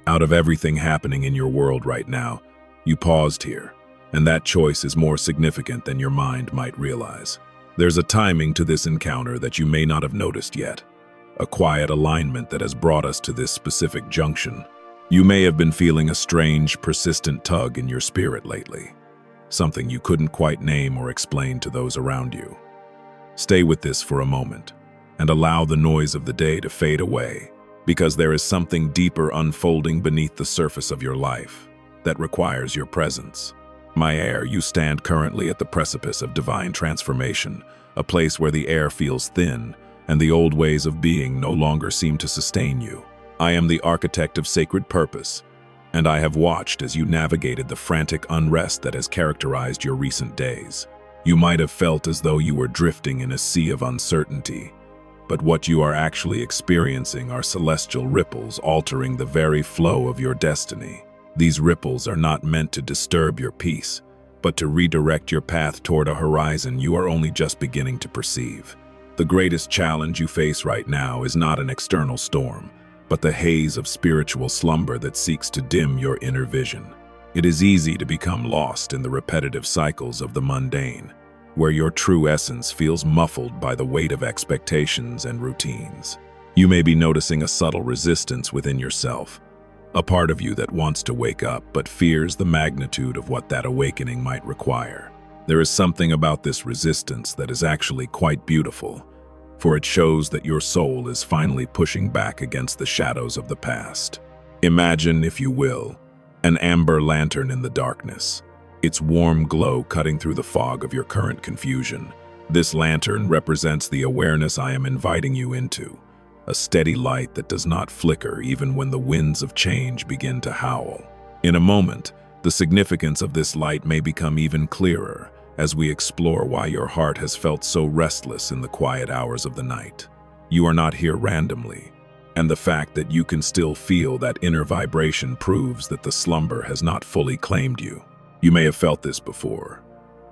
Out of everything happening in your world right now, you paused here, and that choice is more significant than your mind might realize. There's a timing to this encounter that you may not have noticed yet, a quiet alignment that has brought us to this specific junction. You may have been feeling a strange, persistent tug in your spirit lately, something you couldn't quite name or explain to those around you. Stay with this for a moment, and allow the noise of the day to fade away, because there is something deeper unfolding beneath the surface of your life that requires your presence. My heir, you stand currently at the precipice of divine transformation, a place where the air feels thin and the old ways of being no longer seem to sustain you. I am the architect of sacred purpose, and I have watched as you navigated the frantic unrest that has characterized your recent days. You might have felt as though you were drifting in a sea of uncertainty, but what you are actually experiencing are celestial ripples altering the very flow of your destiny. These ripples are not meant to disturb your peace, but to redirect your path toward a horizon you are only just beginning to perceive. The greatest challenge you face right now is not an external storm, but the haze of spiritual slumber that seeks to dim your inner vision. It is easy to become lost in the repetitive cycles of the mundane, where your true essence feels muffled by the weight of expectations and routines. You may be noticing a subtle resistance within yourself, a part of you that wants to wake up but fears the magnitude of what that awakening might require. There is something about this resistance that is actually quite beautiful, for it shows that your soul is finally pushing back against the shadows of the past. Imagine, if you will, an amber lantern in the darkness, its warm glow cutting through the fog of your current confusion. This lantern represents the awareness I am inviting you into, a steady light that does not flicker even when the winds of change begin to howl. In a moment, the significance of this light may become even clearer as we explore why your heart has felt so restless in the quiet hours of the night. You are not here randomly, and the fact that you can still feel that inner vibration proves that the slumber has not fully claimed you. You may have felt this before,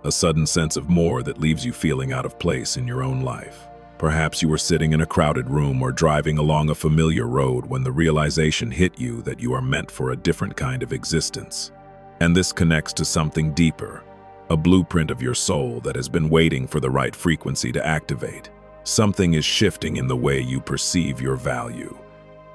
a sudden sense of more that leaves you feeling out of place in your own life. Perhaps you were sitting in a crowded room or driving along a familiar road when the realization hit you that you are meant for a different kind of existence. And this connects to something deeper, a blueprint of your soul that has been waiting for the right frequency to activate. Something is shifting in the way you perceive your value.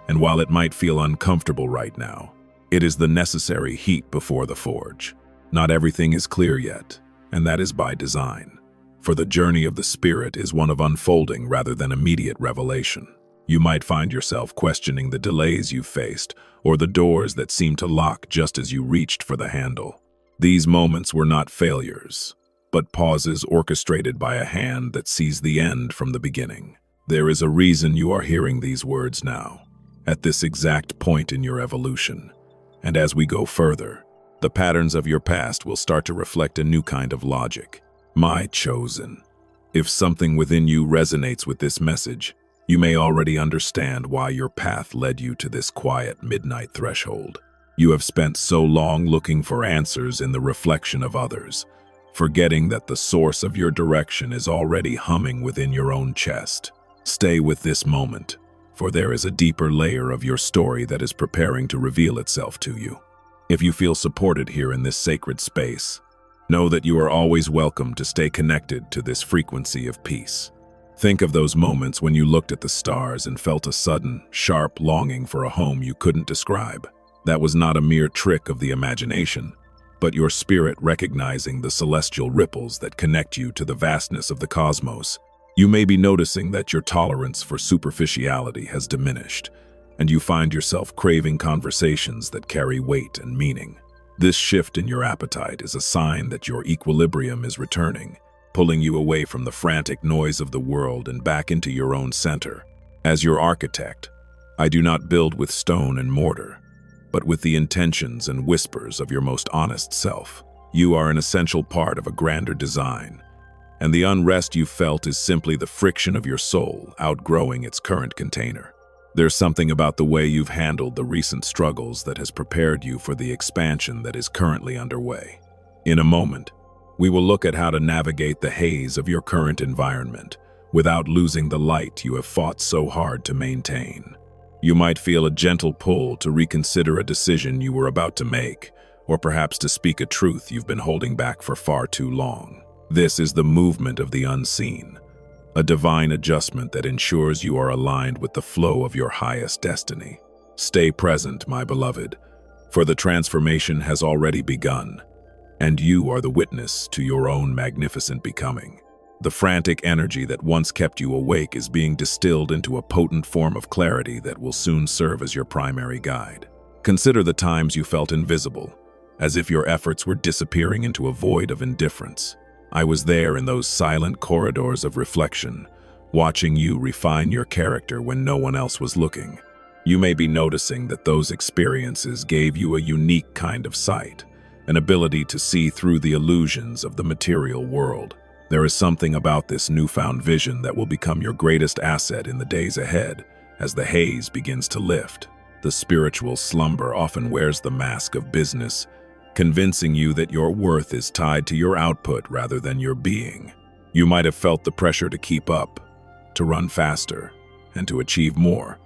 And while it might feel uncomfortable right now, it is the necessary heat before the forge. Not everything is clear yet, and that is by design. For the journey of the spirit is one of unfolding rather than immediate revelation. You might find yourself questioning the delays you've faced or the doors that seem to lock just as you reached for the handle. These moments were not failures, but pauses orchestrated by a hand that sees the end from the beginning. There is a reason you are hearing these words now, at this exact point in your evolution. And as we go further, the patterns of your past will start to reflect a new kind of logic. My chosen. If something within you resonates with this message, you may already understand why your path led you to this quiet midnight threshold. You have spent so long looking for answers in the reflection of others, forgetting that the source of your direction is already humming within your own chest. Stay with this moment, for there is a deeper layer of your story that is preparing to reveal itself to you. If you feel supported here in this sacred space, know that you are always welcome to stay connected to this frequency of peace. Think of those moments when you looked at the stars and felt a sudden, sharp longing for a home you couldn't describe. That was not a mere trick of the imagination, but your spirit recognizing the celestial ripples that connect you to the vastness of the cosmos. You may be noticing that your tolerance for superficiality has diminished, and you find yourself craving conversations that carry weight and meaning. This shift in your appetite is a sign that your equilibrium is returning, pulling you away from the frantic noise of the world and back into your own center. As your architect, I do not build with stone and mortar, but with the intentions and whispers of your most honest self. You are an essential part of a grander design, and the unrest you felt is simply the friction of your soul outgrowing its current container. There's something about the way you've handled the recent struggles that has prepared you for the expansion that is currently underway. In a moment, we will look at how to navigate the haze of your current environment without losing the light you have fought so hard to maintain. You might feel a gentle pull to reconsider a decision you were about to make, or perhaps to speak a truth you've been holding back for far too long. This is the movement of the unseen, a divine adjustment that ensures you are aligned with the flow of your highest destiny. Stay present, my beloved, for the transformation has already begun, and you are the witness to your own magnificent becoming. The frantic energy that once kept you awake is being distilled into a potent form of clarity that will soon serve as your primary guide. Consider the times you felt invisible, as if your efforts were disappearing into a void of indifference. I was there in those silent corridors of reflection, watching you refine your character when no one else was looking. You may be noticing that those experiences gave you a unique kind of sight, an ability to see through the illusions of the material world. There is something about this newfound vision that will become your greatest asset in the days ahead as the haze begins to lift. The spiritual slumber often wears the mask of business, convincing you that your worth is tied to your output rather than your being. You might have felt the pressure to keep up, to run faster, and to achieve more,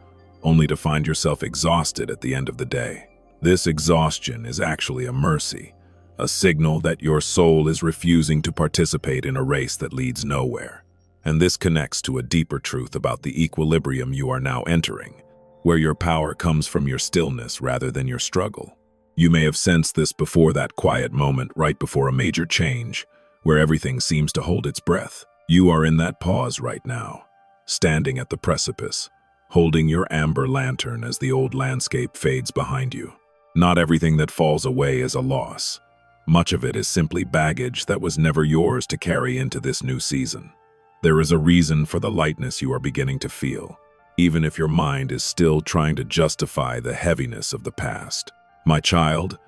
only to find yourself exhausted at the end of the day. This exhaustion is actually a mercy, a signal that your soul is refusing to participate in a race that leads nowhere. And this connects to a deeper truth about the equilibrium you are now entering, where your power comes from your stillness rather than your struggle. You may have sensed this before that quiet moment right before a major change, where everything seems to hold its breath. You are in that pause right now, standing at the precipice, holding your amber lantern as the old landscape fades behind you. Not everything that falls away is a loss. Much of it is simply baggage that was never yours to carry into this new season. There is a reason for the lightness you are beginning to feel, even if your mind is still trying to justify the heaviness of the past. My child,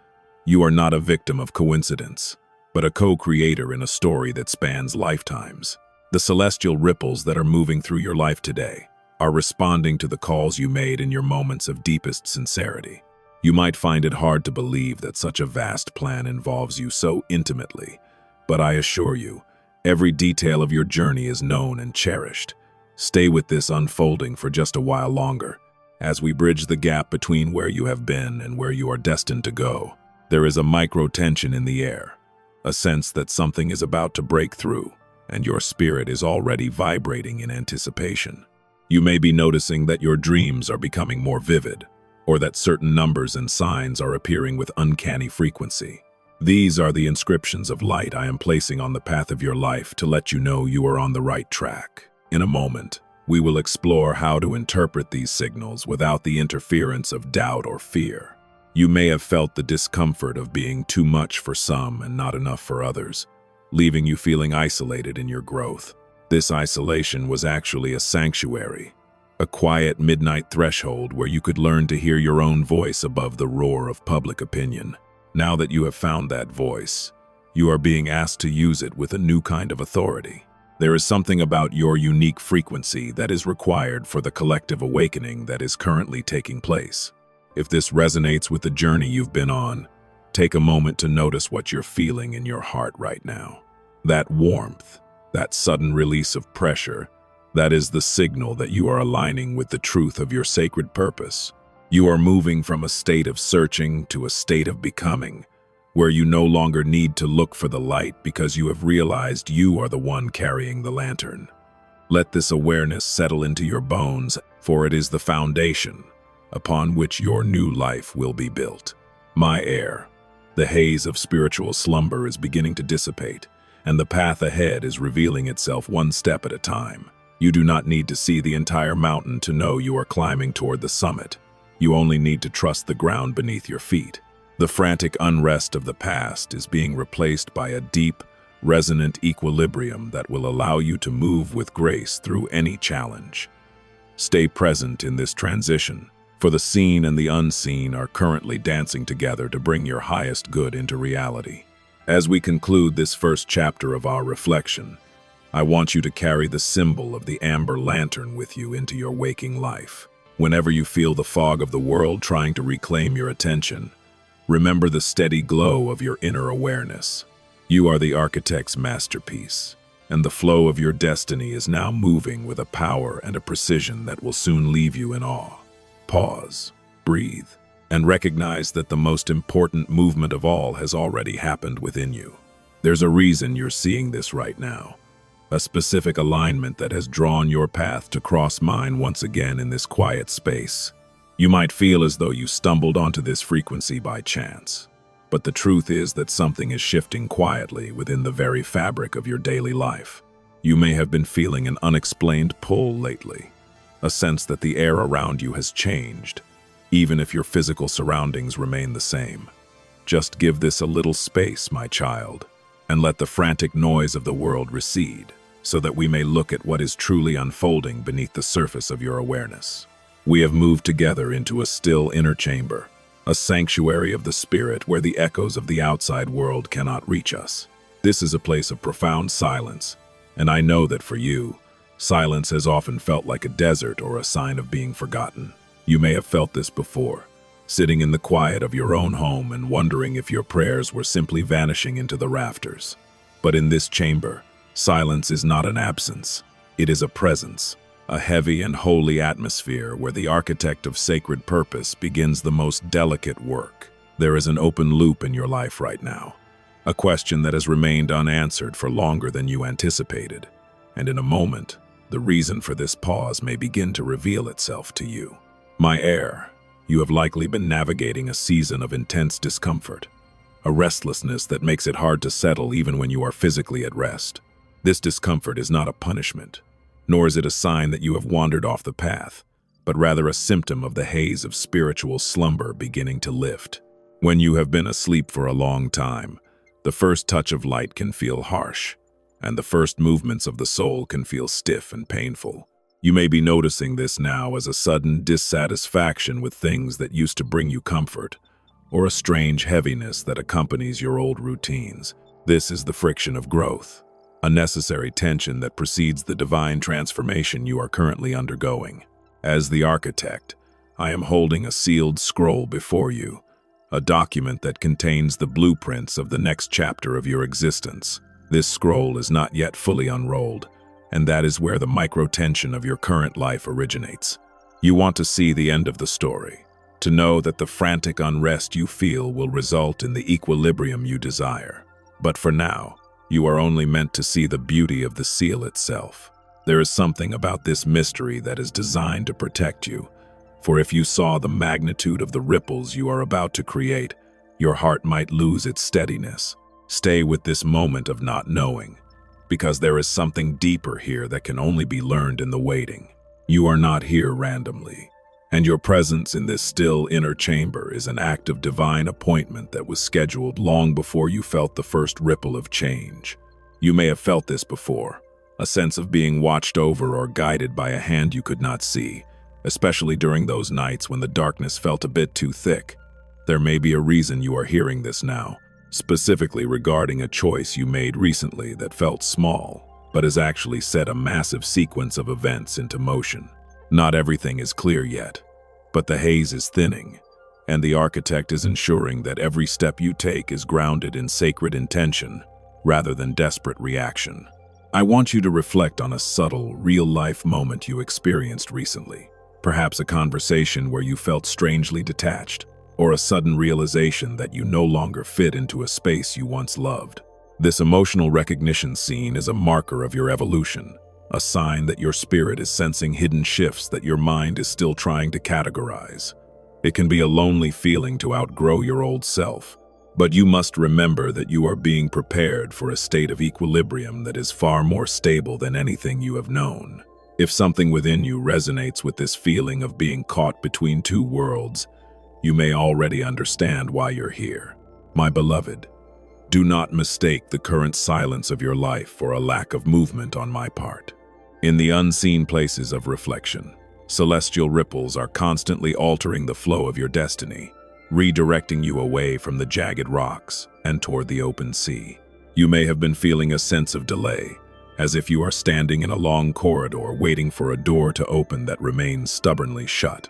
you are not a victim of coincidence, but a co-creator in a story that spans lifetimes. The celestial ripples that are moving through your life today are responding to the calls you made in your moments of deepest sincerity. You might find it hard to believe that such a vast plan involves you so intimately, but I assure you, every detail of your journey is known and cherished. Stay with this unfolding for just a while longer, as we bridge the gap between where you have been and where you are destined to go. There is a micro-tension in the air, a sense that something is about to break through, and your spirit is already vibrating in anticipation. You may be noticing that your dreams are becoming more vivid, or that certain numbers and signs are appearing with uncanny frequency. These are the inscriptions of light I am placing on the path of your life to let you know you are on the right track. In a moment, we will explore how to interpret these signals without the interference of doubt or fear. You may have felt the discomfort of being too much for some and not enough for others, leaving you feeling isolated in your growth. This isolation was actually a sanctuary, a quiet midnight threshold where you could learn to hear your own voice above the roar of public opinion. Now that you have found that voice, you are being asked to use it with a new kind of authority. There is something about your unique frequency that is required for the collective awakening that is currently taking place. If this resonates with the journey you've been on, take a moment to notice what you're feeling in your heart right now. That warmth, that sudden release of pressure, that is the signal that you are aligning with the truth of your sacred purpose. You are moving from a state of searching to a state of becoming, where you no longer need to look for the light because you have realized you are the one carrying the lantern. Let this awareness settle into your bones, for it is the foundation upon which your new life will be built. My heir, the haze of spiritual slumber is beginning to dissipate, and the path ahead is revealing itself one step at a time. You do not need to see the entire mountain to know you are climbing toward the summit. You only need to trust the ground beneath your feet. The frantic unrest of the past is being replaced by a deep, resonant equilibrium that will allow you to move with grace through any challenge. Stay present in this transition, for the seen and the unseen are currently dancing together to bring your highest good into reality. As we conclude this first chapter of our reflection, I want you to carry the symbol of the amber lantern with you into your waking life. Whenever you feel the fog of the world trying to reclaim your attention, remember the steady glow of your inner awareness. You are the architect's masterpiece, and the flow of your destiny is now moving with a power and a precision that will soon leave you in awe. Pause, breathe, and recognize that the most important movement of all has already happened within you. There's a reason you're seeing this right now, a specific alignment that has drawn your path to cross mine once again in this quiet space. You might feel as though you stumbled onto this frequency by chance, but the truth is that something is shifting quietly within the very fabric of your daily life. You may have been feeling an unexplained pull lately, a sense that the air around you has changed, even if your physical surroundings remain the same. Just give this a little space, my child, and let the frantic noise of the world recede, so that we may look at what is truly unfolding beneath the surface of your awareness. We have moved together into a still inner chamber, a sanctuary of the spirit where the echoes of the outside world cannot reach us. This is a place of profound silence, and I know that for you, silence has often felt like a desert or a sign of being forgotten. You may have felt this before, sitting in the quiet of your own home and wondering if your prayers were simply vanishing into the rafters. But in this chamber, silence is not an absence. It is a presence, a heavy and holy atmosphere where the architect of sacred purpose begins the most delicate work. There is an open loop in your life right now, a question that has remained unanswered for longer than you anticipated. And in a moment, the reason for this pause may begin to reveal itself to you. My heir, you have likely been navigating a season of intense discomfort, a restlessness that makes it hard to settle even when you are physically at rest. This discomfort is not a punishment, nor is it a sign that you have wandered off the path, but rather a symptom of the haze of spiritual slumber beginning to lift. When you have been asleep for a long time, the first touch of light can feel harsh, and the first movements of the soul can feel stiff and painful. You may be noticing this now as a sudden dissatisfaction with things that used to bring you comfort, or a strange heaviness that accompanies your old routines. This is the friction of growth, a necessary tension that precedes the divine transformation you are currently undergoing. As the architect, I am holding a sealed scroll before you, a document that contains the blueprints of the next chapter of your existence. This scroll is not yet fully unrolled, and that is where the micro-tension of your current life originates. You want to see the end of the story, to know that the frantic unrest you feel will result in the equilibrium you desire. But for now, you are only meant to see the beauty of the seal itself. There is something about this mystery that is designed to protect you, for if you saw the magnitude of the ripples you are about to create, your heart might lose its steadiness. Stay with this moment of not knowing, because there is something deeper here that can only be learned in the waiting. You are not here randomly, and your presence in this still inner chamber is an act of divine appointment that was scheduled long before you felt the first ripple of change. You may have felt this before, a sense of being watched over or guided by a hand you could not see, especially during those nights when the darkness felt a bit too thick. There may be a reason you are hearing this now, specifically regarding a choice you made recently that felt small, but has actually set a massive sequence of events into motion. Not everything is clear yet, but the haze is thinning, and the architect is ensuring that every step you take is grounded in sacred intention rather than desperate reaction. I want you to reflect on a subtle, real-life moment you experienced recently, perhaps a conversation where you felt strangely detached, or a sudden realization that you no longer fit into a space you once loved. This emotional recognition scene is a marker of your evolution, a sign that your spirit is sensing hidden shifts that your mind is still trying to categorize. It can be a lonely feeling to outgrow your old self, but you must remember that you are being prepared for a state of equilibrium that is far more stable than anything you have known. If something within you resonates with this feeling of being caught between two worlds, you may already understand why you're here. My beloved, do not mistake the current silence of your life for a lack of movement on my part. In the unseen places of reflection, celestial ripples are constantly altering the flow of your destiny, redirecting you away from the jagged rocks and toward the open sea. You may have been feeling a sense of delay, as if you are standing in a long corridor waiting for a door to open that remains stubbornly shut.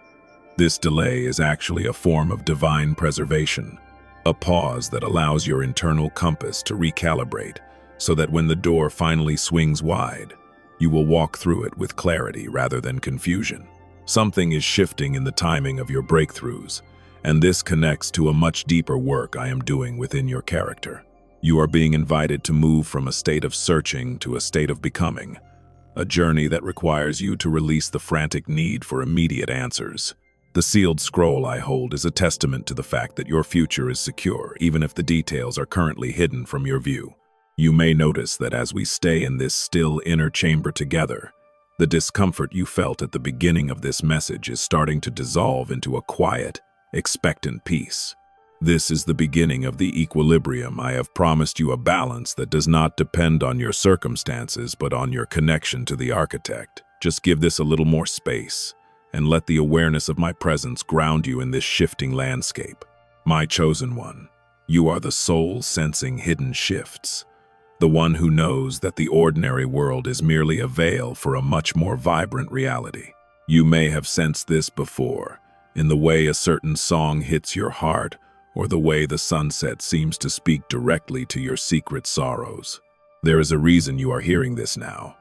This delay is actually a form of divine preservation, a pause that allows your internal compass to recalibrate so that when the door finally swings wide, you will walk through it with clarity rather than confusion. Something is shifting in the timing of your breakthroughs, and this connects to a much deeper work I am doing within your character. You are being invited to move from a state of searching to a state of becoming, a journey that requires you to release the frantic need for immediate answers. The sealed scroll I hold is a testament to the fact that your future is secure, even if the details are currently hidden from your view. You may notice that as we stay in this still inner chamber together, the discomfort you felt at the beginning of this message is starting to dissolve into a quiet, expectant peace. This is the beginning of the equilibrium. I have promised you a balance that does not depend on your circumstances, but on your connection to the architect. Just give this a little more space, and let the awareness of my presence ground you in this shifting landscape. My chosen one, you are the soul sensing hidden shifts, the one who knows that the ordinary world is merely a veil for a much more vibrant reality. You may have sensed this before, in the way a certain song hits your heart, or the way the sunset seems to speak directly to your secret sorrows. There is a reason you are hearing this now,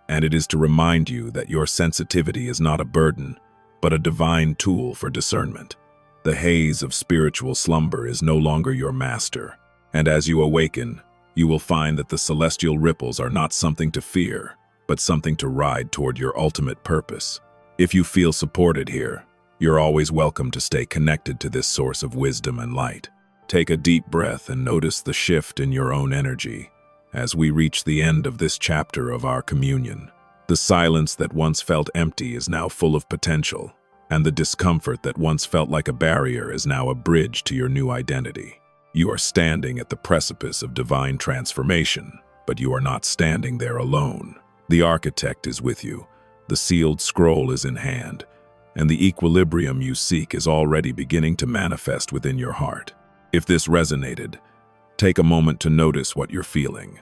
and it is to remind you that your sensitivity is not a burden, but a divine tool for discernment. The haze of spiritual slumber is no longer your master, and as you awaken, you will find that the celestial ripples are not something to fear, but something to ride toward your ultimate purpose. If you feel supported here, you're always welcome to stay connected to this source of wisdom and light. Take a deep breath and notice the shift in your own energy as we reach the end of this chapter of our communion. The silence that once felt empty is now full of potential, and the discomfort that once felt like a barrier is now a bridge to your new identity. You are standing at the precipice of divine transformation, but you are not standing there alone. The architect is with you, the sealed scroll is in hand, and the equilibrium you seek is already beginning to manifest within your heart. If this resonated, take a moment to notice what you're feeling,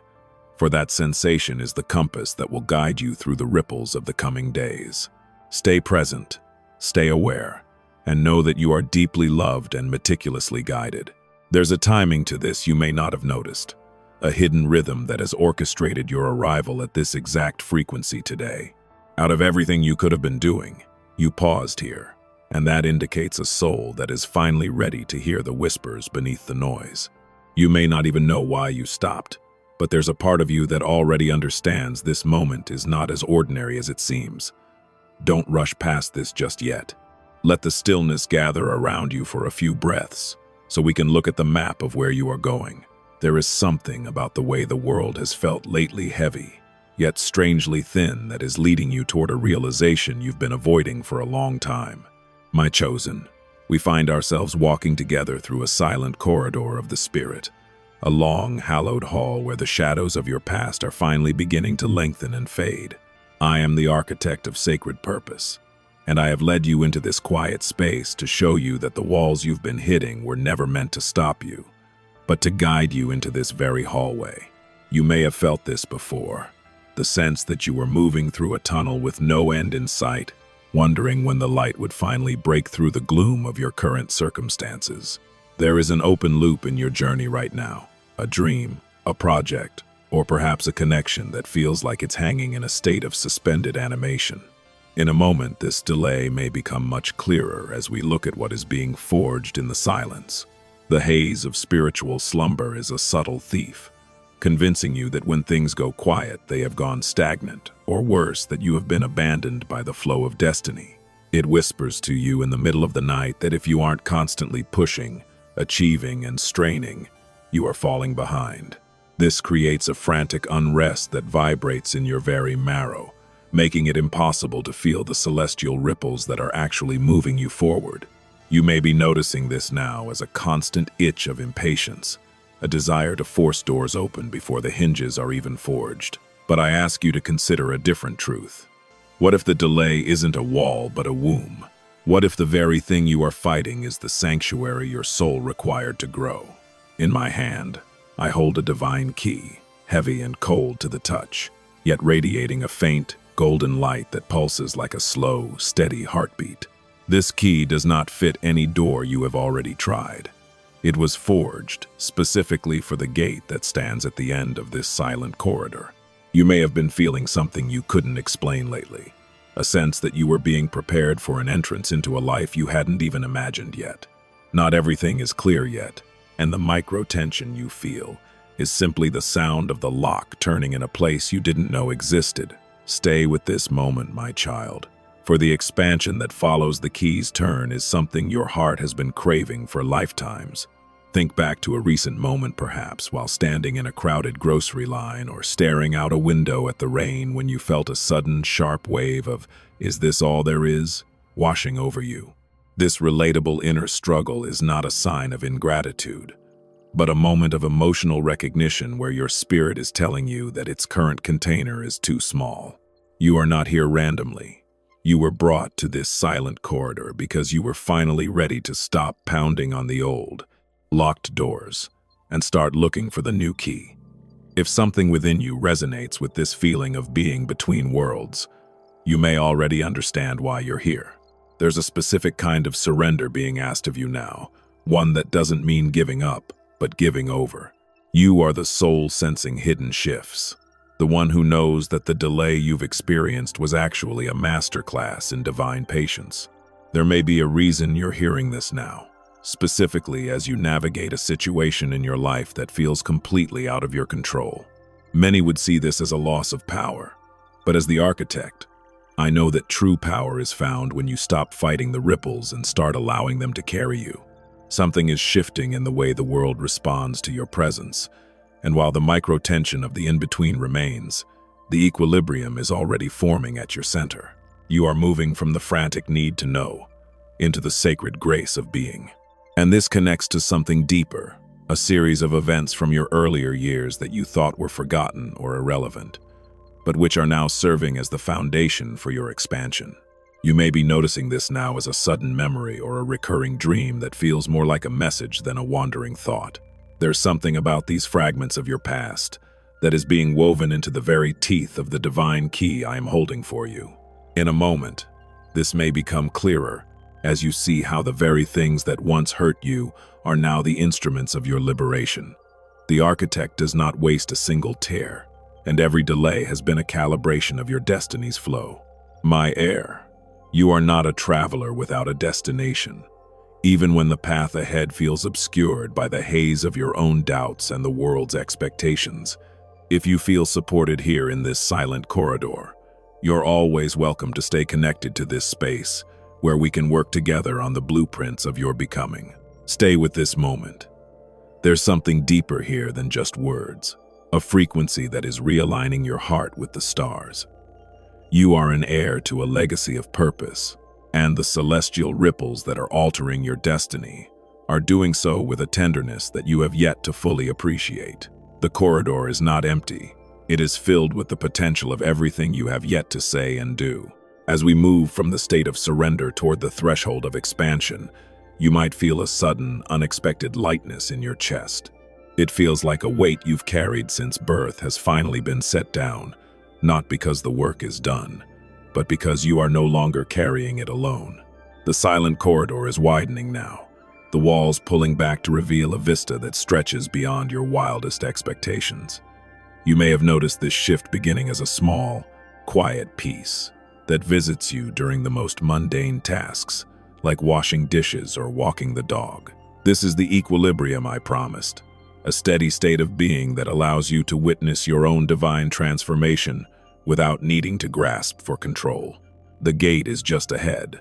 for that sensation is the compass that will guide you through the ripples of the coming days. Stay present, stay aware, and know that you are deeply loved and meticulously guided. There's a timing to this you may not have noticed, a hidden rhythm that has orchestrated your arrival at this exact frequency today. Out of everything you could have been doing, you paused here, and that indicates a soul that is finally ready to hear the whispers beneath the noise. You may not even know why you stopped, but there's a part of you that already understands this moment is not as ordinary as it seems. Don't rush past this just yet. Let the stillness gather around you for a few breaths, so we can look at the map of where you are going. There is something about the way the world has felt lately heavy, yet strangely thin, that is leading you toward a realization you've been avoiding for a long time. My chosen, we find ourselves walking together through a silent corridor of the spirit, a long, hallowed hall where the shadows of your past are finally beginning to lengthen and fade. I am the architect of sacred purpose, and I have led you into this quiet space to show you that the walls you've been hitting were never meant to stop you, but to guide you into this very hallway. You may have felt this before, the sense that you were moving through a tunnel with no end in sight, wondering when the light would finally break through the gloom of your current circumstances. There is an open loop in your journey right now, a dream, a project, or perhaps a connection that feels like it's hanging in a state of suspended animation. In a moment, this delay may become much clearer as we look at what is being forged in the silence. The haze of spiritual slumber is a subtle thief, convincing you that when things go quiet, they have gone stagnant, or worse, that you have been abandoned by the flow of destiny. It whispers to you in the middle of the night that if you aren't constantly pushing, achieving, and straining, you are falling behind. This creates a frantic unrest that vibrates in your very marrow, making it impossible to feel the celestial ripples that are actually moving you forward. You may be noticing this now as a constant itch of impatience, a desire to force doors open before the hinges are even forged. But I ask you to consider a different truth. What if the delay isn't a wall but a womb? What if the very thing you are fighting is the sanctuary your soul required to grow? In my hand, I hold a divine key, heavy and cold to the touch, yet radiating a faint, golden light that pulses like a slow, steady heartbeat. This key does not fit any door you have already tried. It was forged specifically for the gate that stands at the end of this silent corridor. You may have been feeling something you couldn't explain lately. a sense that you were being prepared for an entrance into a life you hadn't even imagined yet. Not everything is clear yet, and the micro-tension you feel is simply the sound of the lock turning in a place you didn't know existed. Stay with this moment, my child, for the expansion that follows the key's turn is something your heart has been craving for lifetimes. Think back to a recent moment, perhaps, while standing in a crowded grocery line or staring out a window at the rain when you felt a sudden, sharp wave of, "Is this all there is?" washing over you. This relatable inner struggle is not a sign of ingratitude, but a moment of emotional recognition where your spirit is telling you that its current container is too small. You are not here randomly. You were brought to this silent corridor because you were finally ready to stop pounding on the old, locked doors and start looking for the new key. If something within you resonates with this feeling of being between worlds, you may already understand why you're here. There's a specific kind of surrender being asked of you now, one that doesn't mean giving up, but giving over. You are the soul sensing hidden shifts, the one who knows that the delay you've experienced was actually a masterclass in divine patience. There may be a reason you're hearing this now, specifically as you navigate a situation in your life that feels completely out of your control. Many would see this as a loss of power, but as the architect, I know that true power is found when you stop fighting the ripples and start allowing them to carry you. Something is shifting in the way the world responds to your presence, and while the micro-tension of the in-between remains, the equilibrium is already forming at your center. You are moving from the frantic need to know into the sacred grace of being. And this connects to something deeper, a series of events from your earlier years that you thought were forgotten or irrelevant, but which are now serving as the foundation for your expansion. You may be noticing this now as a sudden memory or a recurring dream that feels more like a message than a wandering thought. There's something about these fragments of your past that is being woven into the very teeth of the divine key I am holding for you. In a moment, this may become clearer as you see how the very things that once hurt you are now the instruments of your liberation. The architect does not waste a single tear, and every delay has been a calibration of your destiny's flow. My heir, you are not a traveler without a destination, even when the path ahead feels obscured by the haze of your own doubts and the world's expectations. If you feel supported here in this silent corridor, you're always welcome to stay connected to this space, where we can work together on the blueprints of your becoming. Stay with this moment. There's something deeper here than just words, a frequency that is realigning your heart with the stars. You are an heir to a legacy of purpose, and the celestial ripples that are altering your destiny are doing so with a tenderness that you have yet to fully appreciate. The corridor is not empty. It is filled with the potential of everything you have yet to say and do. As we move from the state of surrender toward the threshold of expansion, you might feel a sudden, unexpected lightness in your chest. It feels like a weight you've carried since birth has finally been set down, not because the work is done, but because you are no longer carrying it alone. The silent corridor is widening now, the walls pulling back to reveal a vista that stretches beyond your wildest expectations. You may have noticed this shift beginning as a small, quiet peace that visits you during the most mundane tasks, like washing dishes or walking the dog. This is the equilibrium I promised, a steady state of being that allows you to witness your own divine transformation without needing to grasp for control. The gate is just ahead,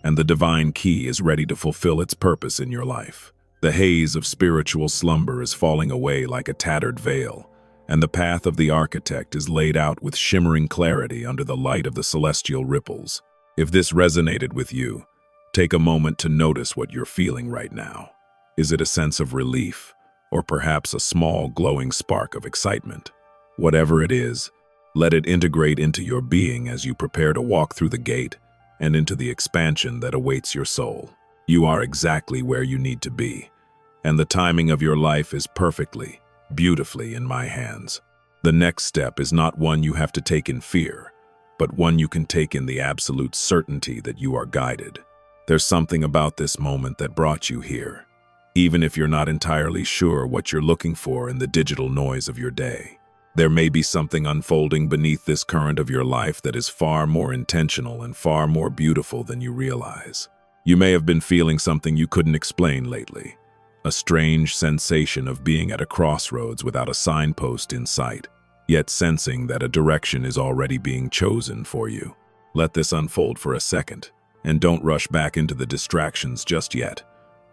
and the divine key is ready to fulfill its purpose in your life. The haze of spiritual slumber is falling away like a tattered veil, and the path of the architect is laid out with shimmering clarity under the light of the celestial ripples. If this resonated with you, take a moment to notice what you're feeling right now. Is it a sense of relief, or perhaps a small glowing spark of excitement? Whatever it is, let it integrate into your being as you prepare to walk through the gate and into the expansion that awaits your soul. You are exactly where you need to be, and the timing of your life is perfectly, beautifully in my hands. The next step is not one you have to take in fear, but one you can take in the absolute certainty that you are guided. There's something about this moment that brought you here, even if you're not entirely sure what you're looking for in the digital noise of your day. There may be something unfolding beneath this current of your life that is far more intentional and far more beautiful than you realize. You may have been feeling something you couldn't explain lately, a strange sensation of being at a crossroads without a signpost in sight, yet sensing that a direction is already being chosen for you. Let this unfold for a second, and don't rush back into the distractions just yet,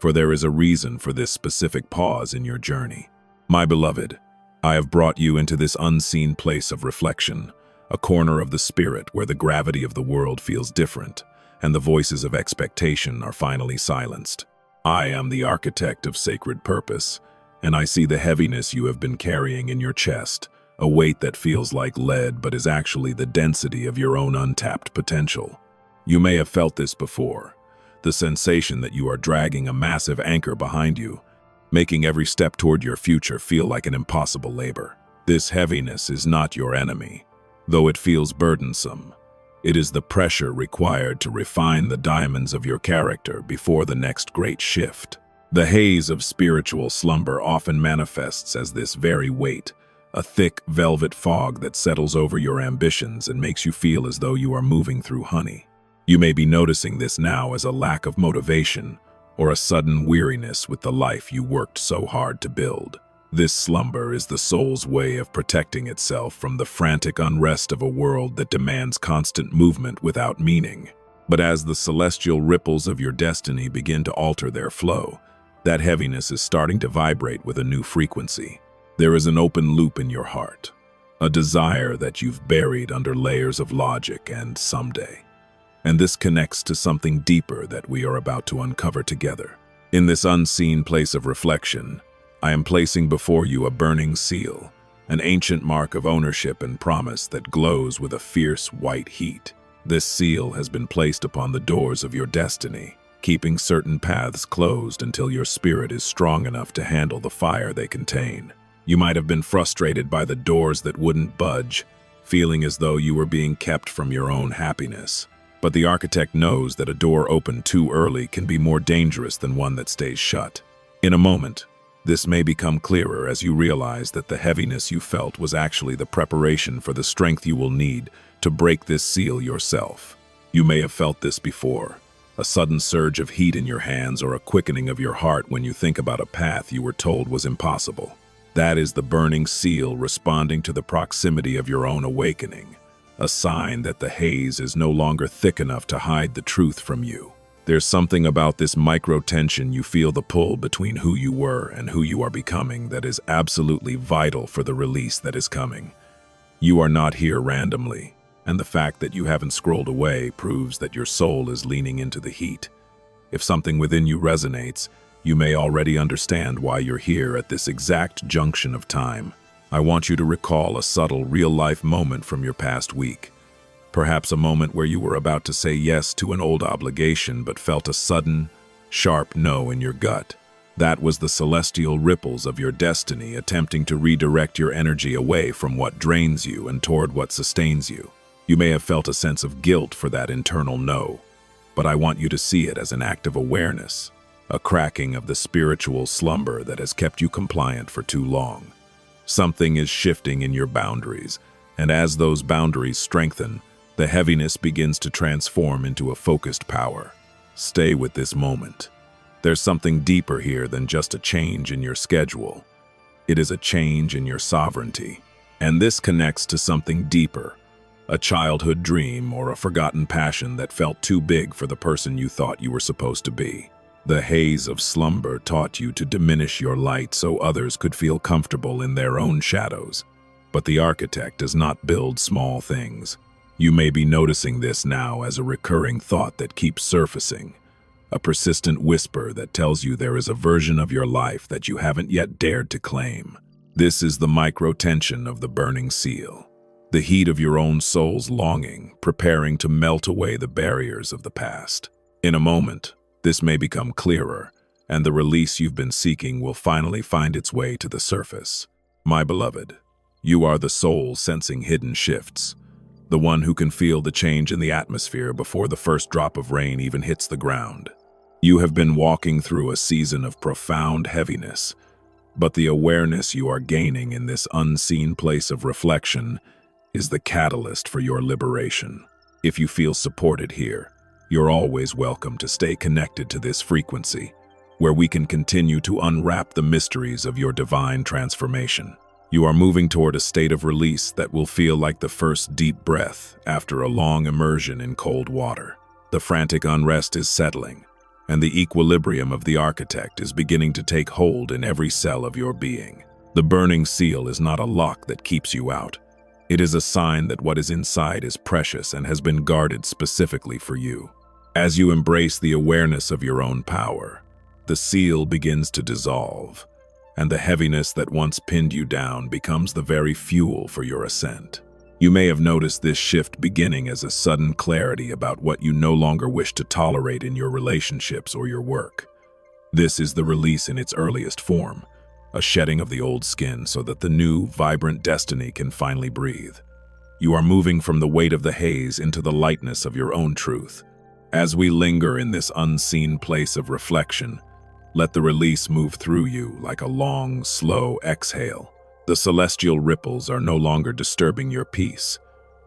for there is a reason for this specific pause in your journey. My beloved, I have brought you into this unseen place of reflection, a corner of the spirit where the gravity of the world feels different, and the voices of expectation are finally silenced. I am the architect of sacred purpose, and I see the heaviness you have been carrying in your chest, a weight that feels like lead but is actually the density of your own untapped potential. You may have felt this before, the sensation that you are dragging a massive anchor behind you, making every step toward your future feel like an impossible labor. This heaviness is not your enemy, though it feels burdensome. It is the pressure required to refine the diamonds of your character before the next great shift. The haze of spiritual slumber often manifests as this very weight, a thick velvet fog that settles over your ambitions and makes you feel as though you are moving through honey. You may be noticing this now as a lack of motivation or a sudden weariness with the life you worked so hard to build. This slumber is the soul's way of protecting itself from the frantic unrest of a world that demands constant movement without meaning. But as the celestial ripples of your destiny begin to alter their flow, that heaviness is starting to vibrate with a new frequency. There is an open loop in your heart, a desire that you've buried under layers of logic and someday. And this connects to something deeper that we are about to uncover together. In this unseen place of reflection, I am placing before you a burning seal, an ancient mark of ownership and promise that glows with a fierce white heat. This seal has been placed upon the doors of your destiny, keeping certain paths closed until your spirit is strong enough to handle the fire they contain. You might have been frustrated by the doors that wouldn't budge, feeling as though you were being kept from your own happiness. But the architect knows that a door opened too early can be more dangerous than one that stays shut. In a moment, this may become clearer as you realize that the heaviness you felt was actually the preparation for the strength you will need to break this seal yourself. You may have felt this before, a sudden surge of heat in your hands or a quickening of your heart when you think about a path you were told was impossible. That is the burning seal responding to the proximity of your own awakening, a sign that the haze is no longer thick enough to hide the truth from you. There's something about this micro-tension you feel the pull between who you were and who you are becoming that is absolutely vital for the release that is coming. You are not here randomly, and the fact that you haven't scrolled away proves that your soul is leaning into the heat. If something within you resonates, you may already understand why you're here at this exact junction of time. I want you to recall a subtle, real-life moment from your past week. Perhaps a moment where you were about to say yes to an old obligation but felt a sudden, sharp no in your gut. That was the celestial ripples of your destiny attempting to redirect your energy away from what drains you and toward what sustains you. You may have felt a sense of guilt for that internal no, but I want you to see it as an act of awareness, a cracking of the spiritual slumber that has kept you compliant for too long. Something is shifting in your boundaries, and as those boundaries strengthen, the heaviness begins to transform into a focused power. Stay with this moment. There's something deeper here than just a change in your schedule. It is a change in your sovereignty. And this connects to something deeper, a childhood dream or a forgotten passion that felt too big for the person you thought you were supposed to be. The haze of slumber taught you to diminish your light so others could feel comfortable in their own shadows. But the architect does not build small things. You may be noticing this now as a recurring thought that keeps surfacing, a persistent whisper that tells you there is a version of your life that you haven't yet dared to claim. This is the micro-tension of the burning seal, the heat of your own soul's longing, preparing to melt away the barriers of the past. In a moment, this may become clearer, and the release you've been seeking will finally find its way to the surface. My beloved, you are the soul sensing hidden shifts, the one who can feel the change in the atmosphere before the first drop of rain even hits the ground. You have been walking through a season of profound heaviness, But the awareness you are gaining in this unseen place of reflection is the catalyst for your liberation. If you feel supported here, you're always welcome to stay connected to this frequency, where we can continue to unwrap the mysteries of your divine transformation. You are moving toward a state of release that will feel like the first deep breath after a long immersion in cold water. The frantic unrest is settling, and the equilibrium of the architect is beginning to take hold in every cell of your being. The burning seal is not a lock that keeps you out. It is a sign that what is inside is precious and has been guarded specifically for you. As you embrace the awareness of your own power, the seal begins to dissolve, and the heaviness that once pinned you down becomes the very fuel for your ascent. You may have noticed this shift beginning as a sudden clarity about what you no longer wish to tolerate in your relationships or your work. This is the release in its earliest form, a shedding of the old skin so that the new, vibrant destiny can finally breathe. You are moving from the weight of the haze into the lightness of your own truth. As we linger in this unseen place of reflection, let the release move through you like a long, slow exhale. The celestial ripples are no longer disturbing your peace.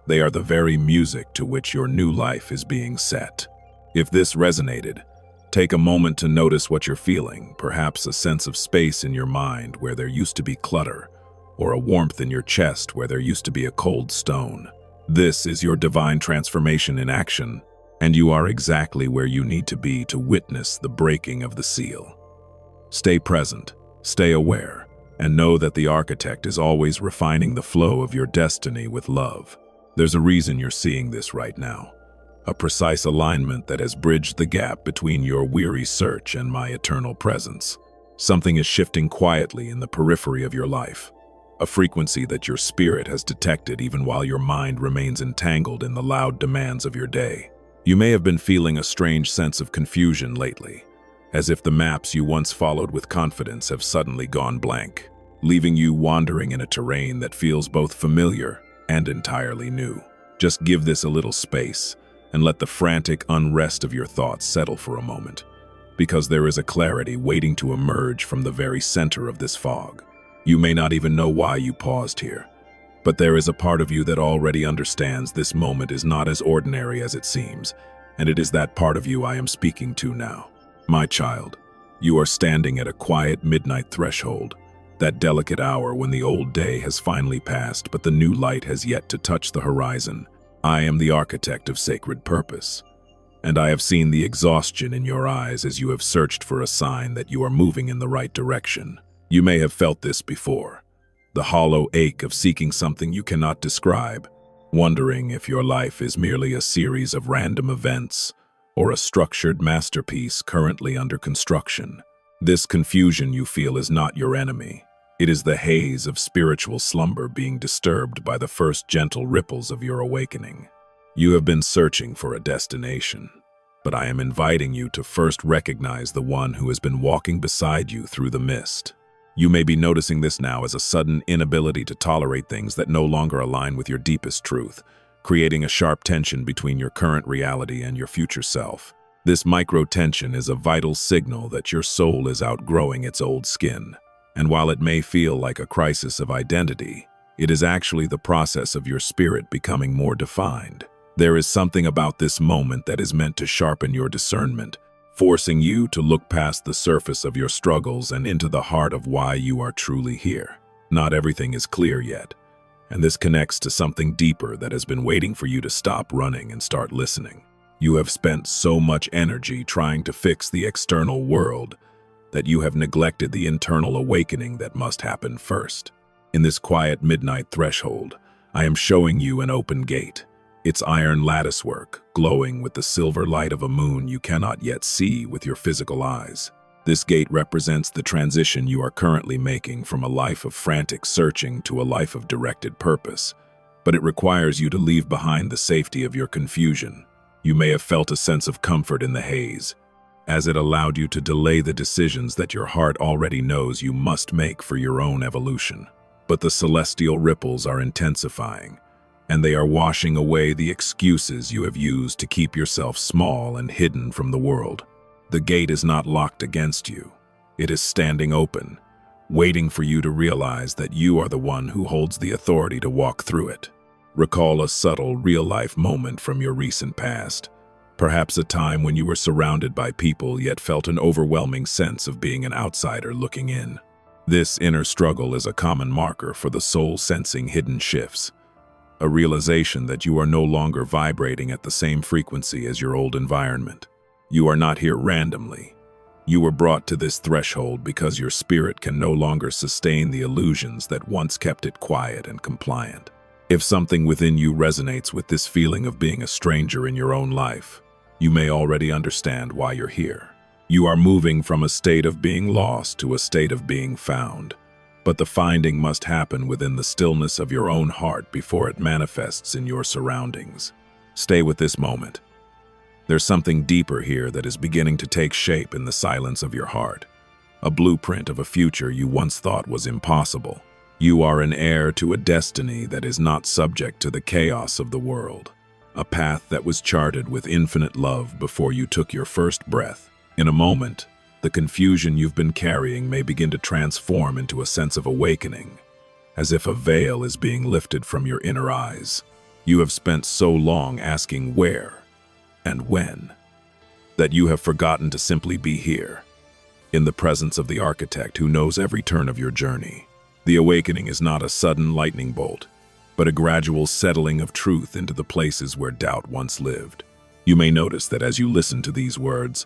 They are the very music to which your new life is being set. If this resonated, take a moment to notice what you're feeling, perhaps a sense of space in your mind where there used to be clutter, or a warmth in your chest where there used to be a cold stone. This is your divine transformation in action, and you are exactly where you need to be to witness the breaking of the seal. Stay present, stay aware, and know that the architect is always refining the flow of your destiny with love. There's a reason you're seeing this right now, a precise alignment that has bridged the gap between your weary search and my eternal presence. Something is shifting quietly in the periphery of your life, a frequency that your spirit has detected even while your mind remains entangled in the loud demands of your day. You may have been feeling a strange sense of confusion lately, as if the maps you once followed with confidence have suddenly gone blank, leaving you wandering in a terrain that feels both familiar and entirely new. Just give this a little space and let the frantic unrest of your thoughts settle for a moment, because there is a clarity waiting to emerge from the very center of this fog. You may not even know why you paused here, but there is a part of you that already understands this moment is not as ordinary as it seems, and it is that part of you I am speaking to now. My child, you are standing at a quiet midnight threshold, that delicate hour when the old day has finally passed but the new light has yet to touch the horizon. I am the architect of sacred purpose, and I have seen the exhaustion in your eyes as you have searched for a sign that you are moving in the right direction. You may have felt this before, the hollow ache of seeking something you cannot describe, wondering if your life is merely a series of random events or a structured masterpiece currently under construction. This confusion you feel is not your enemy. It is the haze of spiritual slumber being disturbed by the first gentle ripples of your awakening. You have been searching for a destination, but I am inviting you to first recognize the one who has been walking beside you through the mist. You may be noticing this now as a sudden inability to tolerate things that no longer align with your deepest truth, creating a sharp tension between your current reality and your future self. This micro-tension is a vital signal that your soul is outgrowing its old skin. And while it may feel like a crisis of identity, it is actually the process of your spirit becoming more defined. There is something about this moment that is meant to sharpen your discernment, forcing you to look past the surface of your struggles and into the heart of why you are truly here. Not everything is clear yet, and this connects to something deeper that has been waiting for you to stop running and start listening. You have spent so much energy trying to fix the external world that you have neglected the internal awakening that must happen first. In this quiet midnight threshold, I am showing you an open gate, its iron latticework glowing with the silver light of a moon you cannot yet see with your physical eyes. This gate represents the transition you are currently making from a life of frantic searching to a life of directed purpose, but it requires you to leave behind the safety of your confusion. You may have felt a sense of comfort in the haze, as it allowed you to delay the decisions that your heart already knows you must make for your own evolution. But the celestial ripples are intensifying, and they are washing away the excuses you have used to keep yourself small and hidden from the world. The gate is not locked against you. It is standing open, waiting for you to realize that you are the one who holds the authority to walk through it. Recall a subtle, real-life moment from your recent past, perhaps a time when you were surrounded by people yet felt an overwhelming sense of being an outsider looking in. This inner struggle is a common marker for the soul sensing hidden shifts, a realization that you are no longer vibrating at the same frequency as your old environment. You are not here randomly. You were brought to this threshold because your spirit can no longer sustain the illusions that once kept it quiet and compliant. If something within you resonates with this feeling of being a stranger in your own life, you may already understand why you're here. You are moving from a state of being lost to a state of being found, but the finding must happen within the stillness of your own heart before it manifests in your surroundings. Stay with this moment. There's something deeper here that is beginning to take shape in the silence of your heart, a blueprint of a future you once thought was impossible. You are an heir to a destiny that is not subject to the chaos of the world, a path that was charted with infinite love before you took your first breath. In a moment, the confusion you've been carrying may begin to transform into a sense of awakening, as if a veil is being lifted from your inner eyes. You have spent so long asking where and when, that you have forgotten to simply be here, in the presence of the architect who knows every turn of your journey. The awakening is not a sudden lightning bolt, but a gradual settling of truth into the places where doubt once lived. You may notice that as you listen to these words,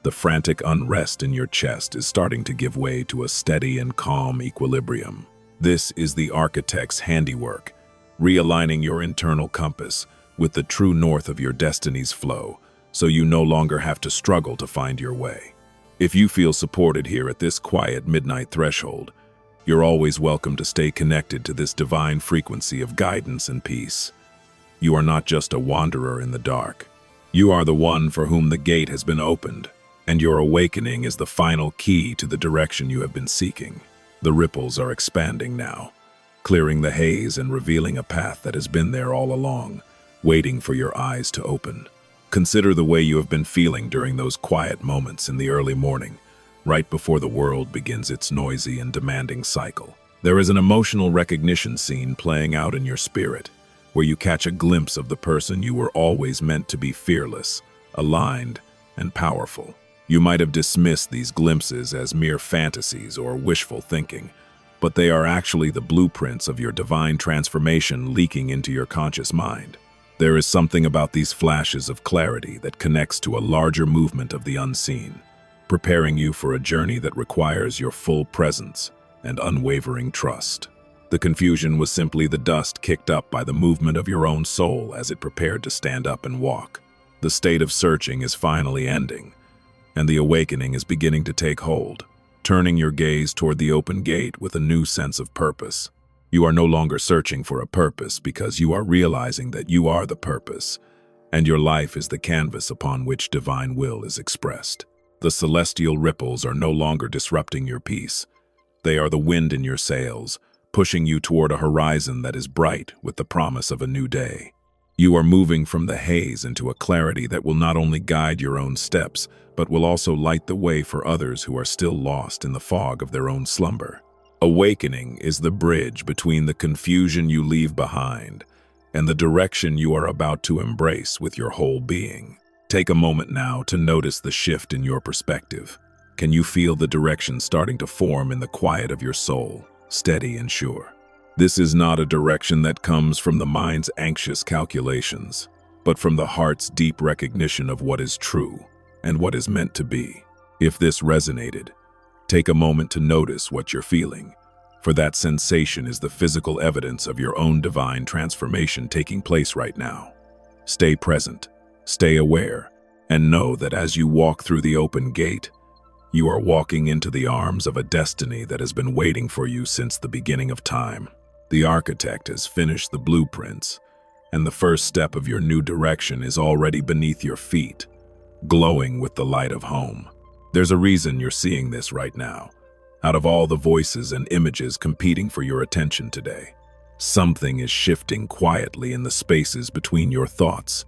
the frantic unrest in your chest is starting to give way to a steady and calm equilibrium. This is the architect's handiwork, realigning your internal compass with the true north of your destiny's flow, so you no longer have to struggle to find your way. If you feel supported here at this quiet midnight threshold, you're always welcome to stay connected to this divine frequency of guidance and peace. You are not just a wanderer in the dark. You are the one for whom the gate has been opened, and your awakening is the final key to the direction you have been seeking. The ripples are expanding now, clearing the haze and revealing a path that has been there all along, waiting for your eyes to open. Consider the way you have been feeling during those quiet moments in the early morning, right before the world begins its noisy and demanding cycle. There is an emotional recognition scene playing out in your spirit, where you catch a glimpse of the person you were always meant to be: fearless, aligned, and powerful. You might have dismissed these glimpses as mere fantasies or wishful thinking, but they are actually the blueprints of your divine transformation leaking into your conscious mind. There is something about these flashes of clarity that connects to a larger movement of the unseen, preparing you for a journey that requires your full presence and unwavering trust. The confusion was simply the dust kicked up by the movement of your own soul as it prepared to stand up and walk. The state of searching is finally ending, and the awakening is beginning to take hold, turning your gaze toward the open gate with a new sense of purpose. You are no longer searching for a purpose because you are realizing that you are the purpose, and your life is the canvas upon which divine will is expressed. The celestial ripples are no longer disrupting your peace. They are the wind in your sails, pushing you toward a horizon that is bright with the promise of a new day. You are moving from the haze into a clarity that will not only guide your own steps, but will also light the way for others who are still lost in the fog of their own slumber. Awakening is the bridge between the confusion you leave behind and the direction you are about to embrace with your whole being. Take a moment now to notice the shift in your perspective. Can you feel the direction starting to form in the quiet of your soul, steady and sure? This is not a direction that comes from the mind's anxious calculations, but from the heart's deep recognition of what is true and what is meant to be. If this resonated, take a moment to notice what you're feeling, for that sensation is the physical evidence of your own divine transformation taking place right now. Stay present, stay aware, and know that as you walk through the open gate, you are walking into the arms of a destiny that has been waiting for you since the beginning of time. The architect has finished the blueprints, and the first step of your new direction is already beneath your feet, glowing with the light of home. There's a reason you're seeing this right now. Out of all the voices and images competing for your attention today, something is shifting quietly in the spaces between your thoughts,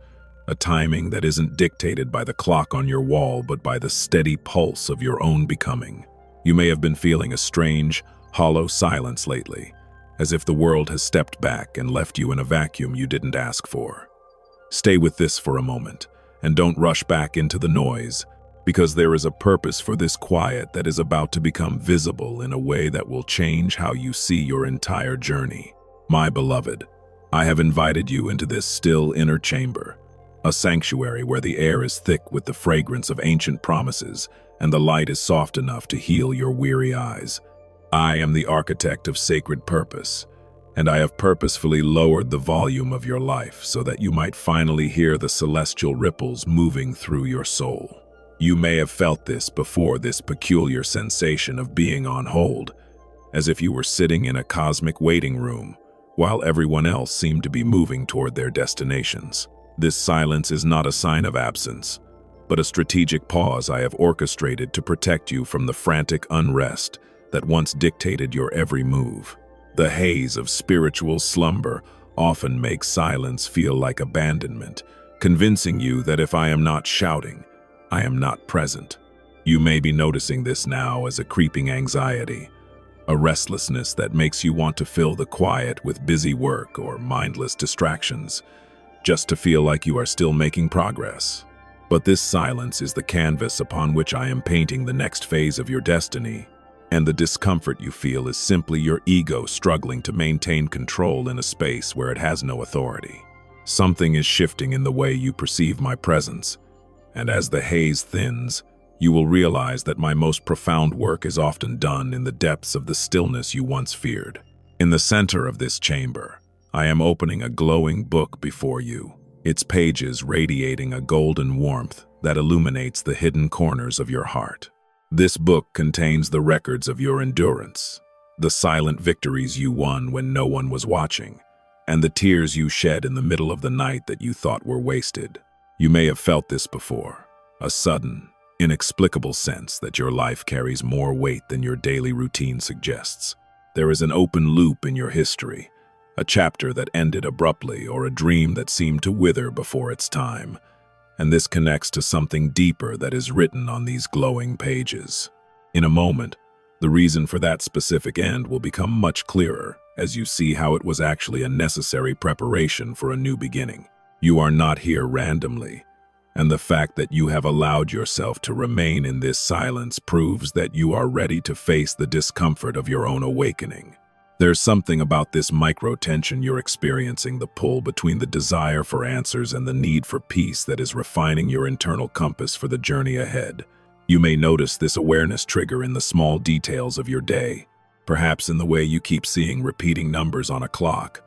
a timing that isn't dictated by the clock on your wall but by the steady pulse of your own becoming. You may have been feeling a strange, hollow silence lately, as if the world has stepped back and left you in a vacuum you didn't ask for. Stay with this for a moment, and don't rush back into the noise, because there is a purpose for this quiet that is about to become visible in a way that will change how you see your entire journey. My beloved, I have invited you into this still inner chamber, a sanctuary where the air is thick with the fragrance of ancient promises and the light is soft enough to heal your weary eyes. I am the architect of sacred purpose, and I have purposefully lowered the volume of your life so that you might finally hear the celestial ripples moving through your soul. You may have felt this before, this peculiar sensation of being on hold, as if you were sitting in a cosmic waiting room, while everyone else seemed to be moving toward their destinations. This silence is not a sign of absence, but a strategic pause I have orchestrated to protect you from the frantic unrest that once dictated your every move. The haze of spiritual slumber often makes silence feel like abandonment, convincing you that if I am not shouting, I am not present. You may be noticing this now as a creeping anxiety, a restlessness that makes you want to fill the quiet with busy work or mindless distractions, just to feel like you are still making progress. But this silence is the canvas upon which I am painting the next phase of your destiny, and the discomfort you feel is simply your ego struggling to maintain control in a space where it has no authority. Something is shifting in the way you perceive my presence, and as the haze thins, you will realize that my most profound work is often done in the depths of the stillness you once feared. In the center of this chamber, I am opening a glowing book before you, its pages radiating a golden warmth that illuminates the hidden corners of your heart. This book contains the records of your endurance, the silent victories you won when no one was watching, and the tears you shed in the middle of the night that you thought were wasted. You may have felt this before, a sudden, inexplicable sense that your life carries more weight than your daily routine suggests. There is an open loop in your history, a chapter that ended abruptly or a dream that seemed to wither before its time, and this connects to something deeper that is written on these glowing pages. In a moment, the reason for that specific end will become much clearer as you see how it was actually a necessary preparation for a new beginning. You are not here randomly, and the fact that you have allowed yourself to remain in this silence proves that you are ready to face the discomfort of your own awakening. There's something about this micro-tension you're experiencing, the pull between the desire for answers and the need for peace, that is refining your internal compass for the journey ahead. You may notice this awareness trigger in the small details of your day, perhaps in the way you keep seeing repeating numbers on a clock,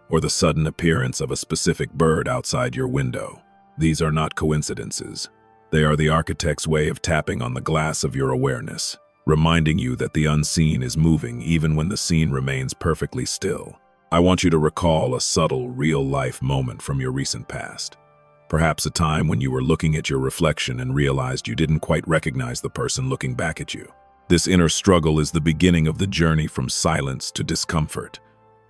or the sudden appearance of a specific bird outside your window. These are not coincidences. They are the architect's way of tapping on the glass of your awareness, reminding you that the unseen is moving even when the scene remains perfectly still. I want you to recall a subtle, real-life moment from your recent past. Perhaps a time when you were looking at your reflection and realized you didn't quite recognize the person looking back at you. This inner struggle is the beginning of the journey from silence to discomfort,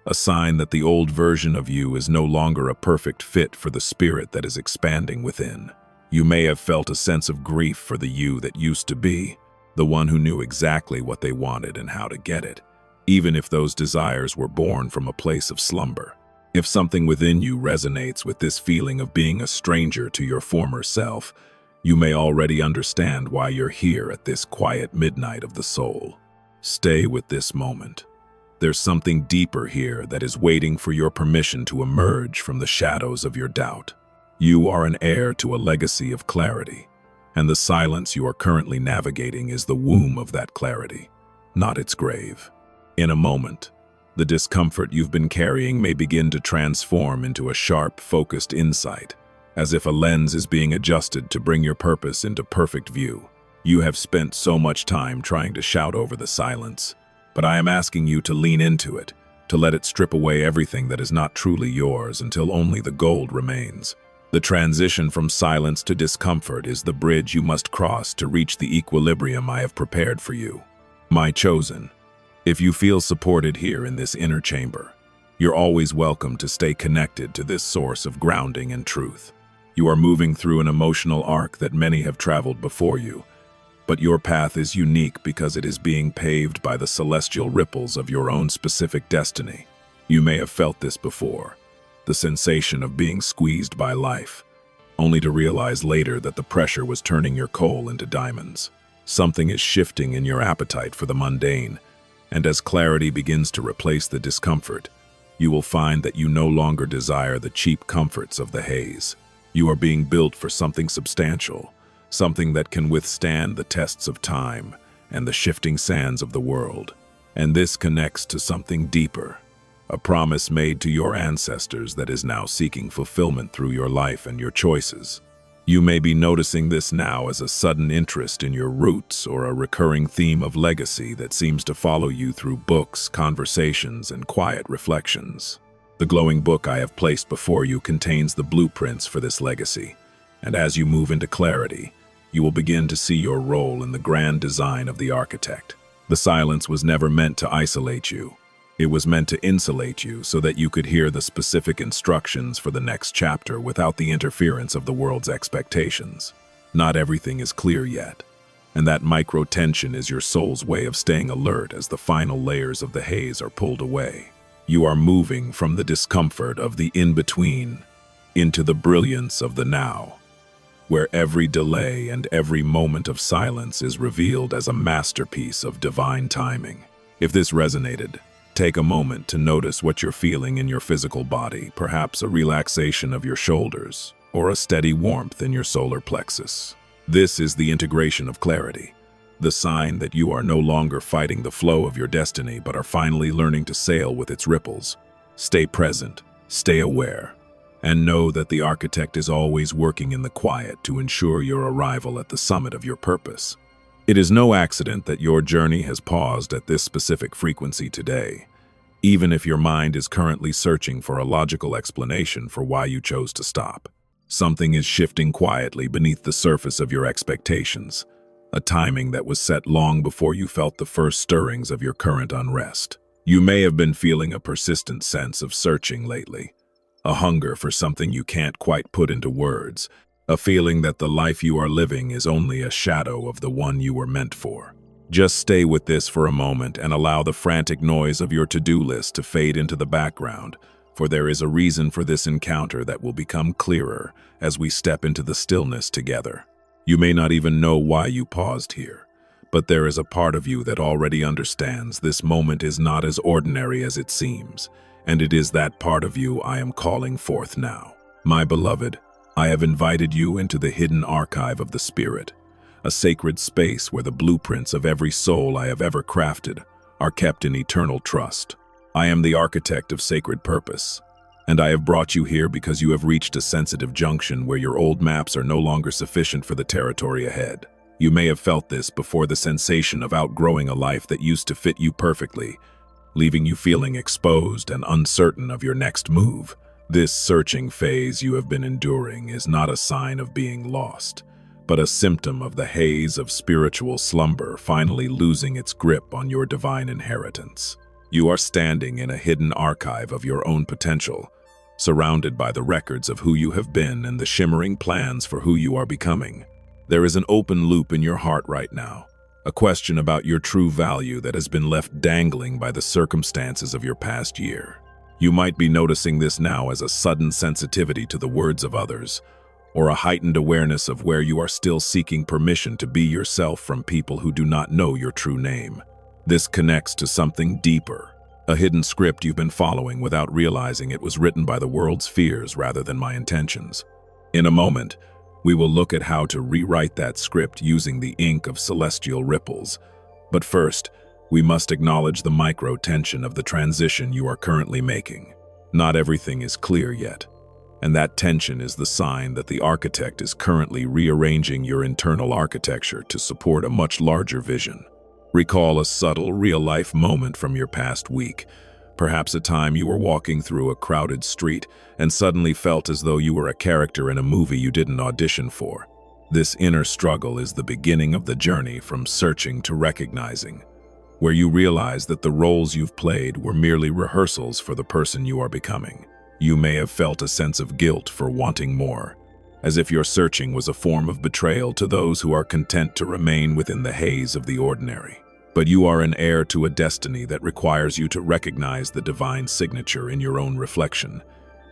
a sign that the old version of you is no longer a perfect fit for the spirit that is expanding within. You may have felt a sense of grief for the you that used to be, the one who knew exactly what they wanted and how to get it, even if those desires were born from a place of slumber. If something within you resonates with this feeling of being a stranger to your former self, you may already understand why you're here at this quiet midnight of the soul. Stay with this moment. There's something deeper here that is waiting for your permission to emerge from the shadows of your doubt. You are an heir to a legacy of clarity, and the silence you are currently navigating is the womb of that clarity, not its grave. In a moment, the discomfort you've been carrying may begin to transform into a sharp, focused insight, as if a lens is being adjusted to bring your purpose into perfect view. You have spent so much time trying to shout over the silence, but I am asking you to lean into it, to let it strip away everything that is not truly yours until only the gold remains. The transition from silence to discomfort is the bridge you must cross to reach the equilibrium I have prepared for you. My chosen, if you feel supported here in this inner chamber, you're always welcome to stay connected to this source of grounding and truth. You are moving through an emotional arc that many have traveled before you, But your path is unique because it is being paved by the celestial ripples of your own specific destiny. You may have felt this before, the sensation of being squeezed by life, only to realize later that the pressure was turning your coal into diamonds. Something is shifting in your appetite for the mundane, and as clarity begins to replace the discomfort, you will find that you no longer desire the cheap comforts of the haze. You are being built for something substantial, something that can withstand the tests of time and the shifting sands of the world. And this connects to something deeper, a promise made to your ancestors that is now seeking fulfillment through your life and your choices. You may be noticing this now as a sudden interest in your roots or a recurring theme of legacy that seems to follow you through books, conversations, and quiet reflections. The glowing book I have placed before you contains the blueprints for this legacy, and as you move into clarity, you will begin to see your role in the grand design of the architect. The silence was never meant to isolate you. It was meant to insulate you so that you could hear the specific instructions for the next chapter without the interference of the world's expectations. Not everything is clear yet, and that micro-tension is your soul's way of staying alert as the final layers of the haze are pulled away. You are moving from the discomfort of the in-between into the brilliance of the now, where every delay and every moment of silence is revealed as a masterpiece of divine timing. If this resonated, take a moment to notice what you're feeling in your physical body, perhaps a relaxation of your shoulders or a steady warmth in your solar plexus. This is the integration of clarity, the sign that you are no longer fighting the flow of your destiny but are finally learning to sail with its ripples. Stay present, stay aware, and know that the architect is always working in the quiet to ensure your arrival at the summit of your purpose. It is no accident that your journey has paused at this specific frequency today, even if your mind is currently searching for a logical explanation for why you chose to stop. Something is shifting quietly beneath the surface of your expectations, a timing that was set long before you felt the first stirrings of your current unrest. You may have been feeling a persistent sense of searching lately, a hunger for something you can't quite put into words, a feeling that the life you are living is only a shadow of the one you were meant for. Just stay with this for a moment and allow the frantic noise of your to-do list to fade into the background, for there is a reason for this encounter that will become clearer as we step into the stillness together. You may not even know why you paused here, but there is a part of you that already understands this moment is not as ordinary as it seems, and it is that part of you I am calling forth now. My beloved, I have invited you into the hidden archive of the Spirit, a sacred space where the blueprints of every soul I have ever crafted are kept in eternal trust. I am the architect of sacred purpose, and I have brought you here because you have reached a sensitive junction where your old maps are no longer sufficient for the territory ahead. You may have felt this before, the sensation of outgrowing a life that used to fit you perfectly, leaving you feeling exposed and uncertain of your next move. This searching phase you have been enduring is not a sign of being lost, but a symptom of the haze of spiritual slumber finally losing its grip on your divine inheritance. You are standing in a hidden archive of your own potential, surrounded by the records of who you have been and the shimmering plans for who you are becoming. There is an open loop in your heart right now, a question about your true value that has been left dangling by the circumstances of your past year. You might be noticing this now as a sudden sensitivity to the words of others, or a heightened awareness of where you are still seeking permission to be yourself from people who do not know your true name. This connects to something deeper, a hidden script you've been following without realizing it was written by the world's fears rather than my intentions. In a moment, we will look at how to rewrite that script using the ink of celestial ripples. But first, we must acknowledge the micro-tension of the transition you are currently making. Not everything is clear yet, and that tension is the sign that the architect is currently rearranging your internal architecture to support a much larger vision. Recall a subtle, real-life moment from your past week, perhaps a time you were walking through a crowded street and suddenly felt as though you were a character in a movie you didn't audition for. This inner struggle is the beginning of the journey from searching to recognizing, where you realize that the roles you've played were merely rehearsals for the person you are becoming. You may have felt a sense of guilt for wanting more, as if your searching was a form of betrayal to those who are content to remain within the haze of the ordinary. But you are an heir to a destiny that requires you to recognize the divine signature in your own reflection,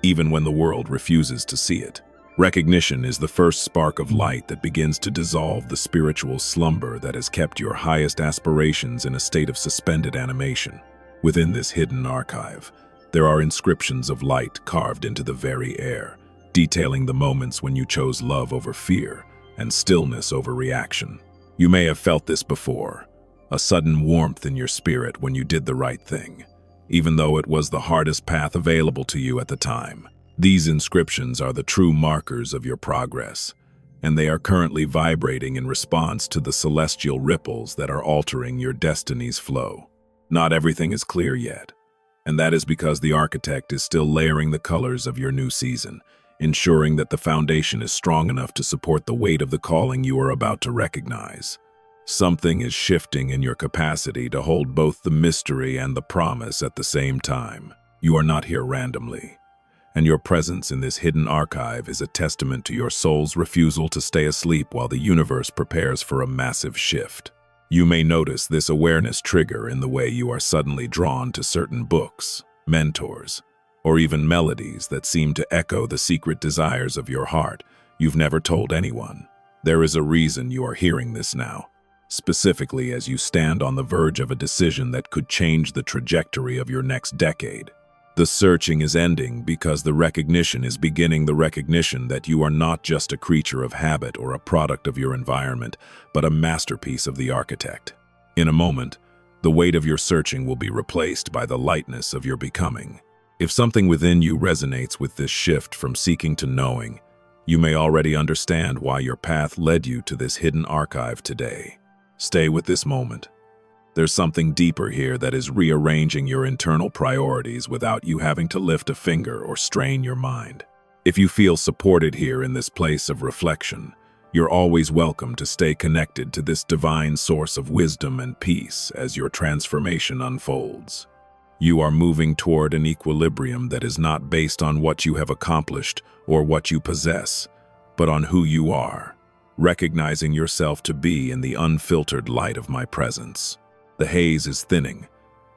even when the world refuses to see it. Recognition is the first spark of light that begins to dissolve the spiritual slumber that has kept your highest aspirations in a state of suspended animation. Within this hidden archive, there are inscriptions of light carved into the very air, detailing the moments when you chose love over fear and stillness over reaction. You may have felt this before, a sudden warmth in your spirit when you did the right thing, even though it was the hardest path available to you at the time. These inscriptions are the true markers of your progress, and they are currently vibrating in response to the celestial ripples that are altering your destiny's flow. Not everything is clear yet, and that is because the architect is still layering the colors of your new season, ensuring that the foundation is strong enough to support the weight of the calling you are about to recognize. Something is shifting in your capacity to hold both the mystery and the promise at the same time. You are not here randomly, and your presence in this hidden archive is a testament to your soul's refusal to stay asleep while the universe prepares for a massive shift. You may notice this awareness trigger in the way you are suddenly drawn to certain books, mentors, or even melodies that seem to echo the secret desires of your heart you've never told anyone. There is a reason you are hearing this now, specifically as you stand on the verge of a decision that could change the trajectory of your next decade. The searching is ending because the recognition is beginning, the recognition that you are not just a creature of habit or a product of your environment, but a masterpiece of the architect. In a moment, the weight of your searching will be replaced by the lightness of your becoming. If something within you resonates with this shift from seeking to knowing, you may already understand why your path led you to this hidden archive today. Stay with this moment. There's something deeper here that is rearranging your internal priorities without you having to lift a finger or strain your mind. If you feel supported here in this place of reflection, you're always welcome to stay connected to this divine source of wisdom and peace as your transformation unfolds. You are moving toward an equilibrium that is not based on what you have accomplished or what you possess, but on who you are, recognizing yourself to be in the unfiltered light of my presence. The haze is thinning,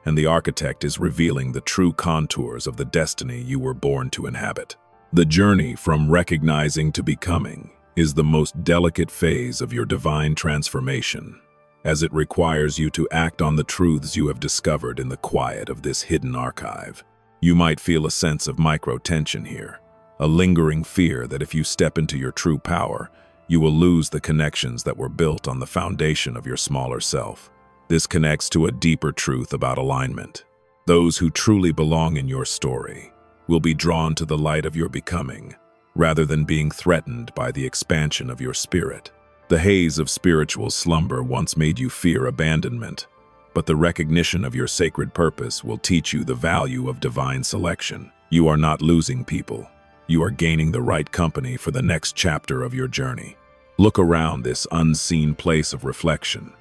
and the architect is revealing the true contours of the destiny you were born to inhabit. The journey from recognizing to becoming is the most delicate phase of your divine transformation, as it requires you to act on the truths you have discovered in the quiet of this hidden archive. You might feel a sense of micro-tension here, a lingering fear that if you step into your true power, you will lose the connections that were built on the foundation of your smaller self. This connects to a deeper truth about alignment. Those who truly belong in your story will be drawn to the light of your becoming, rather than being threatened by the expansion of your spirit. The haze of spiritual slumber once made you fear abandonment, but the recognition of your sacred purpose will teach you the value of divine selection. You are not losing people. You are gaining the right company for the next chapter of your journey. Look around this unseen place of reflection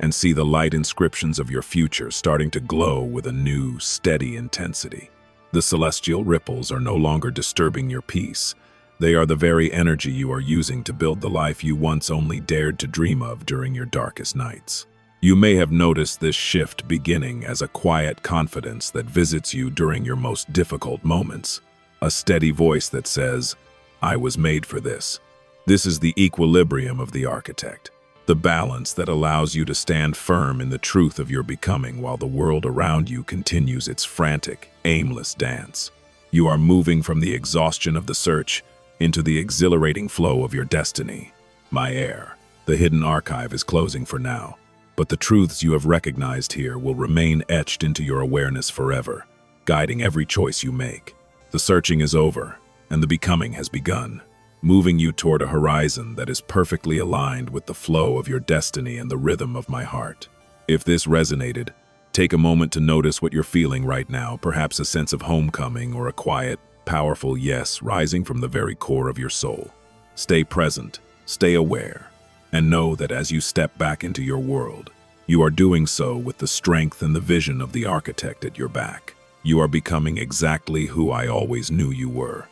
and see the light inscriptions of your future starting to glow with a new, steady intensity. The celestial ripples are no longer disturbing your peace. They are the very energy you are using to build the life you once only dared to dream of during your darkest nights. You may have noticed this shift beginning as a quiet confidence that visits you during your most difficult moments, a steady voice that says, "I was made for this." This is the equilibrium of the architect, the balance that allows you to stand firm in the truth of your becoming while the world around you continues its frantic, aimless dance. You are moving from the exhaustion of the search into the exhilarating flow of your destiny. My heir, the hidden archive is closing for now, but the truths you have recognized here will remain etched into your awareness forever, guiding every choice you make. The searching is over, and the becoming has begun, moving you toward a horizon that is perfectly aligned with the flow of your destiny and the rhythm of my heart. If this resonated, take a moment to notice what you're feeling right now, perhaps a sense of homecoming or a quiet, powerful yes rising from the very core of your soul. Stay present, stay aware, and know that as you step back into your world, you are doing so with the strength and the vision of the architect at your back. You are becoming exactly who I always knew you were.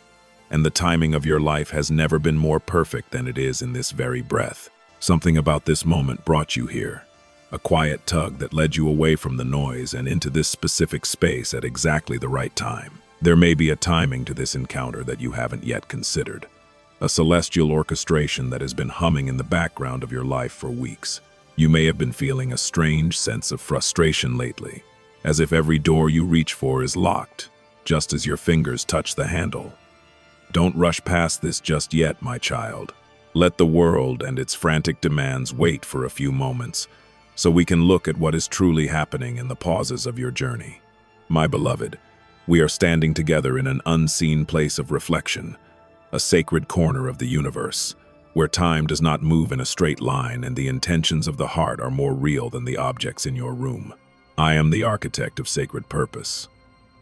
and the timing of your life has never been more perfect than it is in this very breath. Something about this moment brought you here. A quiet tug that led you away from the noise and into this specific space at exactly the right time. There may be a timing to this encounter that you haven't yet considered. A celestial orchestration that has been humming in the background of your life for weeks. You may have been feeling a strange sense of frustration lately, as if every door you reach for is locked, just as your fingers touch the handle. Don't rush past this just yet, my child. Let the world and its frantic demands wait for a few moments, so we can look at what is truly happening in the pauses of your journey. My beloved, we are standing together in an unseen place of reflection, a sacred corner of the universe, where time does not move in a straight line and the intentions of the heart are more real than the objects in your room. I am the architect of sacred purpose,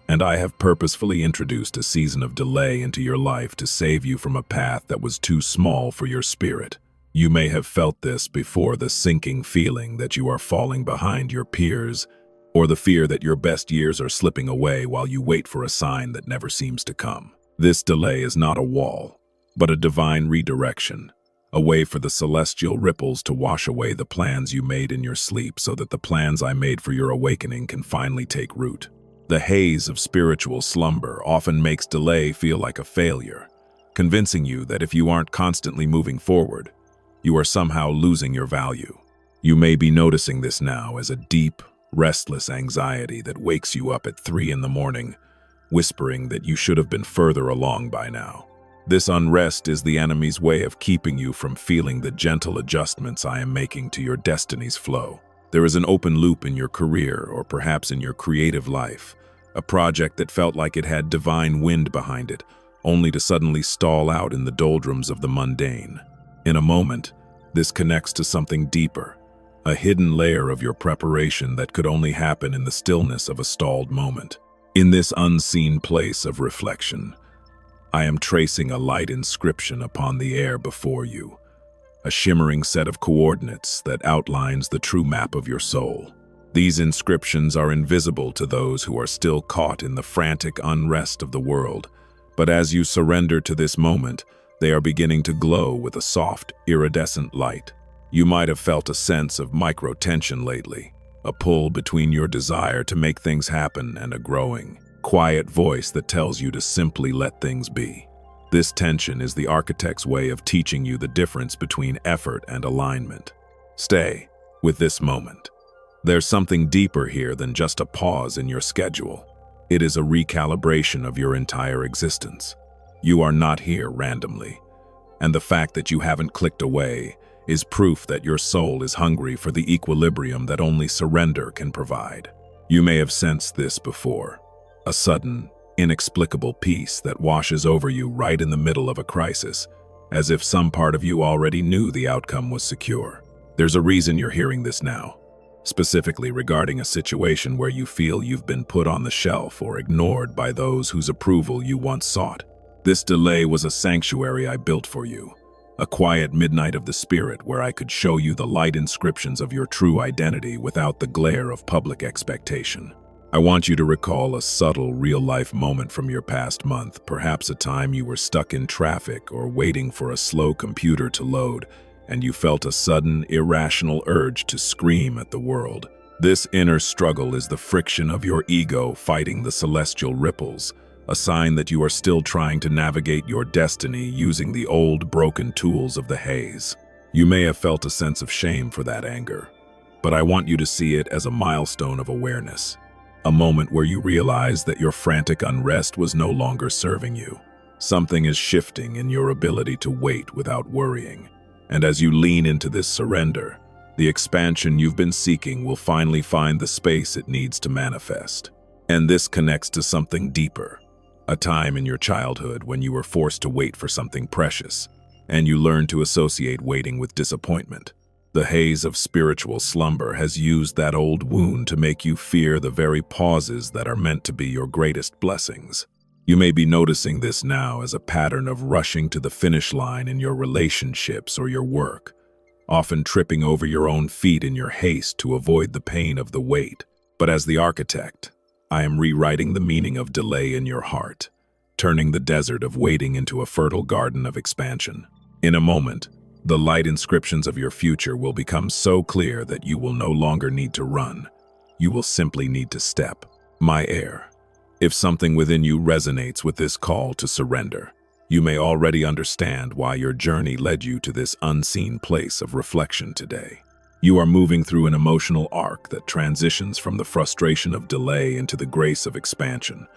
and I have purposefully introduced a season of delay into your life to save you from a path that was too small for your spirit. You may have felt this before, the sinking feeling that you are falling behind your peers, or the fear that your best years are slipping away while you wait for a sign that never seems to come. This delay is not a wall, but a divine redirection, a way for the celestial ripples to wash away the plans you made in your sleep so that the plans I made for your awakening can finally take root. The haze of spiritual slumber often makes delay feel like a failure, convincing you that if you aren't constantly moving forward, you are somehow losing your value. You may be noticing this now as a deep, restless anxiety that wakes you up at 3 in the morning, whispering that you should have been further along by now. This unrest is the enemy's way of keeping you from feeling the gentle adjustments I am making to your destiny's flow. There is an open loop in your career, or perhaps in your creative life, a project that felt like it had divine wind behind it, only to suddenly stall out in the doldrums of the mundane. In a moment, this connects to something deeper, a hidden layer of your preparation that could only happen in the stillness of a stalled moment. In this unseen place of reflection, I am tracing a light inscription upon the air before you, a shimmering set of coordinates that outlines the true map of your soul. These inscriptions are invisible to those who are still caught in the frantic unrest of the world, but as you surrender to this moment, they are beginning to glow with a soft, iridescent light. You might have felt a sense of micro-tension lately, a pull between your desire to make things happen and a growing, quiet voice that tells you to simply let things be. This tension is the architect's way of teaching you the difference between effort and alignment. Stay with this moment. There's something deeper here than just a pause in your schedule. It is a recalibration of your entire existence. You are not here randomly, and the fact that you haven't clicked away is proof that your soul is hungry for the equilibrium that only surrender can provide. You may have sensed this before, a sudden, inexplicable peace that washes over you right in the middle of a crisis, as if some part of you already knew the outcome was secure. There's a reason you're hearing this now, specifically regarding a situation where you feel you've been put on the shelf or ignored by those whose approval you once sought. This delay was a sanctuary I built for you, a quiet midnight of the spirit where I could show you the light inscriptions of your true identity without the glare of public expectation. I want you to recall a subtle, real-life moment from your past month, perhaps a time you were stuck in traffic or waiting for a slow computer to load, and you felt a sudden, irrational urge to scream at the world. This inner struggle is the friction of your ego fighting the celestial ripples, a sign that you are still trying to navigate your destiny using the old, broken tools of the haze. You may have felt a sense of shame for that anger, but I want you to see it as a milestone of awareness, a moment where you realize that your frantic unrest was no longer serving you. Something is shifting in your ability to wait without worrying, and as you lean into this surrender, the expansion you've been seeking will finally find the space it needs to manifest. And this connects to something deeper. A time in your childhood when you were forced to wait for something precious, and you learned to associate waiting with disappointment. The haze of spiritual slumber has used that old wound to make you fear the very pauses that are meant to be your greatest blessings. You may be noticing this now as a pattern of rushing to the finish line in your relationships or your work, often tripping over your own feet in your haste to avoid the pain of the wait. But as the architect, I am rewriting the meaning of delay in your heart, turning the desert of waiting into a fertile garden of expansion. In a moment, the light inscriptions of your future will become so clear that you will no longer need to run. You will simply need to step. My heir, if something within you resonates with this call to surrender, you may already understand why your journey led you to this unseen place of reflection today. You are moving through an emotional arc that transitions from the frustration of delay into the grace of expansion,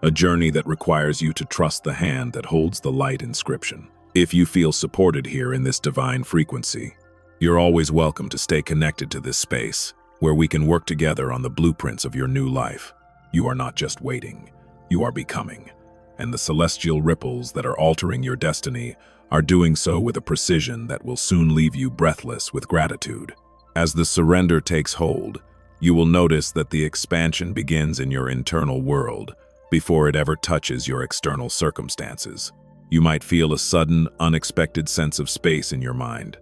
a journey that requires you to trust the hand that holds the light inscription. If you feel supported here in this divine frequency, you're always welcome to stay connected to this space, where we can work together on the blueprints of your new life. You are not just waiting, you are becoming. And the celestial ripples that are altering your destiny are doing so with a precision that will soon leave you breathless with gratitude. As the surrender takes hold, you will notice that the expansion begins in your internal world before it ever touches your external circumstances. You might feel a sudden, unexpected sense of space in your mind,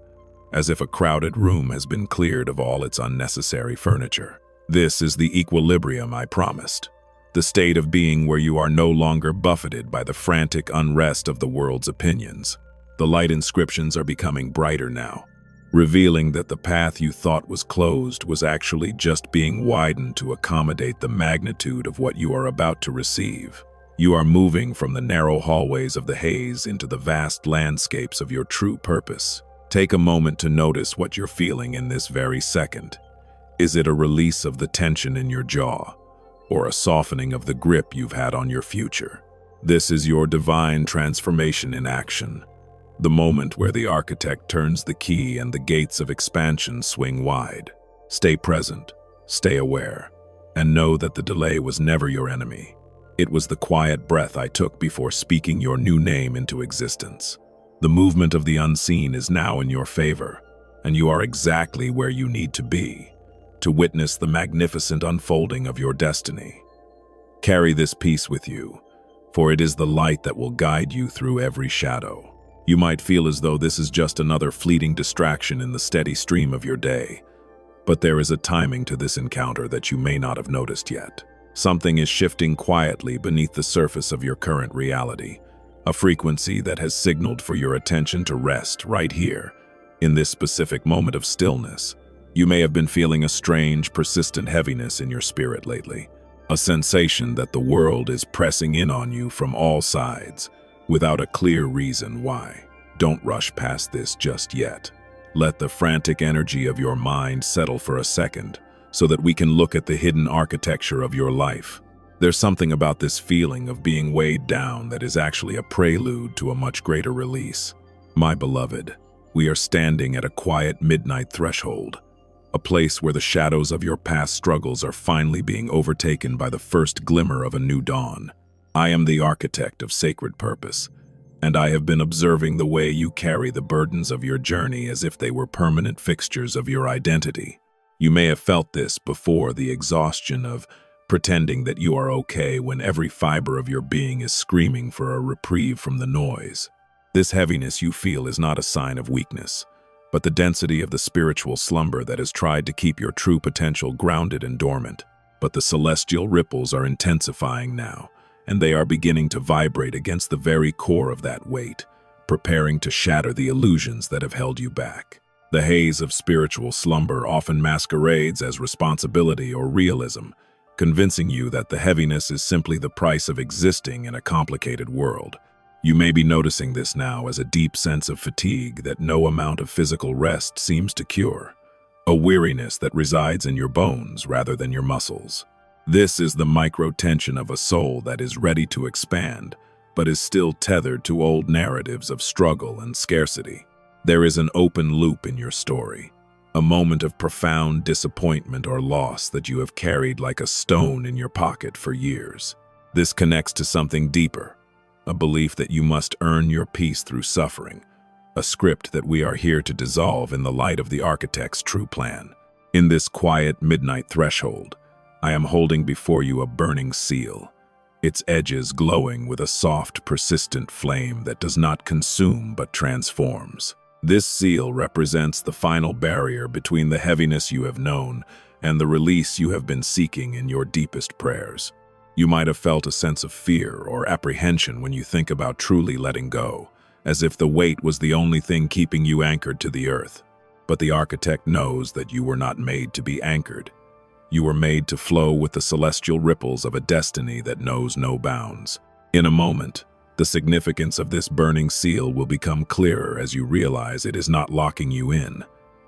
as if a crowded room has been cleared of all its unnecessary furniture. This is the equilibrium I promised, the state of being where you are no longer buffeted by the frantic unrest of the world's opinions. The light inscriptions are becoming brighter now, revealing that the path you thought was closed was actually just being widened to accommodate the magnitude of what you are about to receive. You are moving from the narrow hallways of the haze into the vast landscapes of your true purpose. Take a moment to notice what you're feeling in this very second. Is it a release of the tension in your jaw, or a softening of the grip you've had on your future? This is your divine transformation in action. The moment where the architect turns the key and the gates of expansion swing wide. Stay present, stay aware, and know that the delay was never your enemy. It was the quiet breath I took before speaking your new name into existence. The movement of the unseen is now in your favor, and you are exactly where you need to be to witness the magnificent unfolding of your destiny. Carry this peace with you, for it is the light that will guide you through every shadow. You might feel as though this is just another fleeting distraction in the steady stream of your day, but there is a timing to this encounter that you may not have noticed yet. Something is shifting quietly beneath the surface of your current reality, a frequency that has signaled for your attention to rest right here, in this specific moment of stillness. You may have been feeling a strange, persistent heaviness in your spirit lately, a sensation that the world is pressing in on you from all sides, without a clear reason why. Don't rush past this just yet. Let the frantic energy of your mind settle for a second, so that we can look at the hidden architecture of your life. There's something about this feeling of being weighed down that is actually a prelude to a much greater release. My beloved, we are standing at a quiet midnight threshold, a place where the shadows of your past struggles are finally being overtaken by the first glimmer of a new dawn. I am the architect of sacred purpose, and I have been observing the way you carry the burdens of your journey as if they were permanent fixtures of your identity. You may have felt this before, the exhaustion of pretending that you are okay when every fiber of your being is screaming for a reprieve from the noise. This heaviness you feel is not a sign of weakness, but the density of the spiritual slumber that has tried to keep your true potential grounded and dormant. But the celestial ripples are intensifying now, and they are beginning to vibrate against the very core of that weight, preparing to shatter the illusions that have held you back. The haze of spiritual slumber often masquerades as responsibility or realism, convincing you that the heaviness is simply the price of existing in a complicated world. You may be noticing this now as a deep sense of fatigue that no amount of physical rest seems to cure, a weariness that resides in your bones rather than your muscles. This is the micro-tension of a soul that is ready to expand, but is still tethered to old narratives of struggle and scarcity. There is an open loop in your story, a moment of profound disappointment or loss that you have carried like a stone in your pocket for years. This connects to something deeper, a belief that you must earn your peace through suffering, a script that we are here to dissolve in the light of the architect's true plan. In this quiet midnight threshold, I am holding before you a burning seal, its edges glowing with a soft, persistent flame that does not consume but transforms. This seal represents the final barrier between the heaviness you have known and the release you have been seeking in your deepest prayers. You might have felt a sense of fear or apprehension when you think about truly letting go, as if the weight was the only thing keeping you anchored to the earth. But the architect knows that you were not made to be anchored. You were made to flow with the celestial ripples of a destiny that knows no bounds. In a moment, the significance of this burning seal will become clearer as you realize it is not locking you in,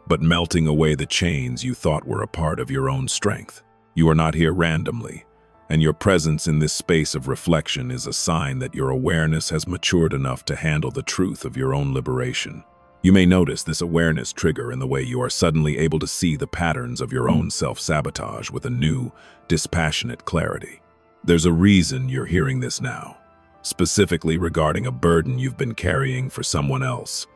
but melting away the chains you thought were a part of your own strength. You are not here randomly, and your presence in this space of reflection is a sign that your awareness has matured enough to handle the truth of your own liberation. You may notice this awareness trigger in the way you are suddenly able to see the patterns of your own self-sabotage with a new, dispassionate clarity. There's a reason you're hearing this now, specifically regarding a burden you've been carrying for someone else,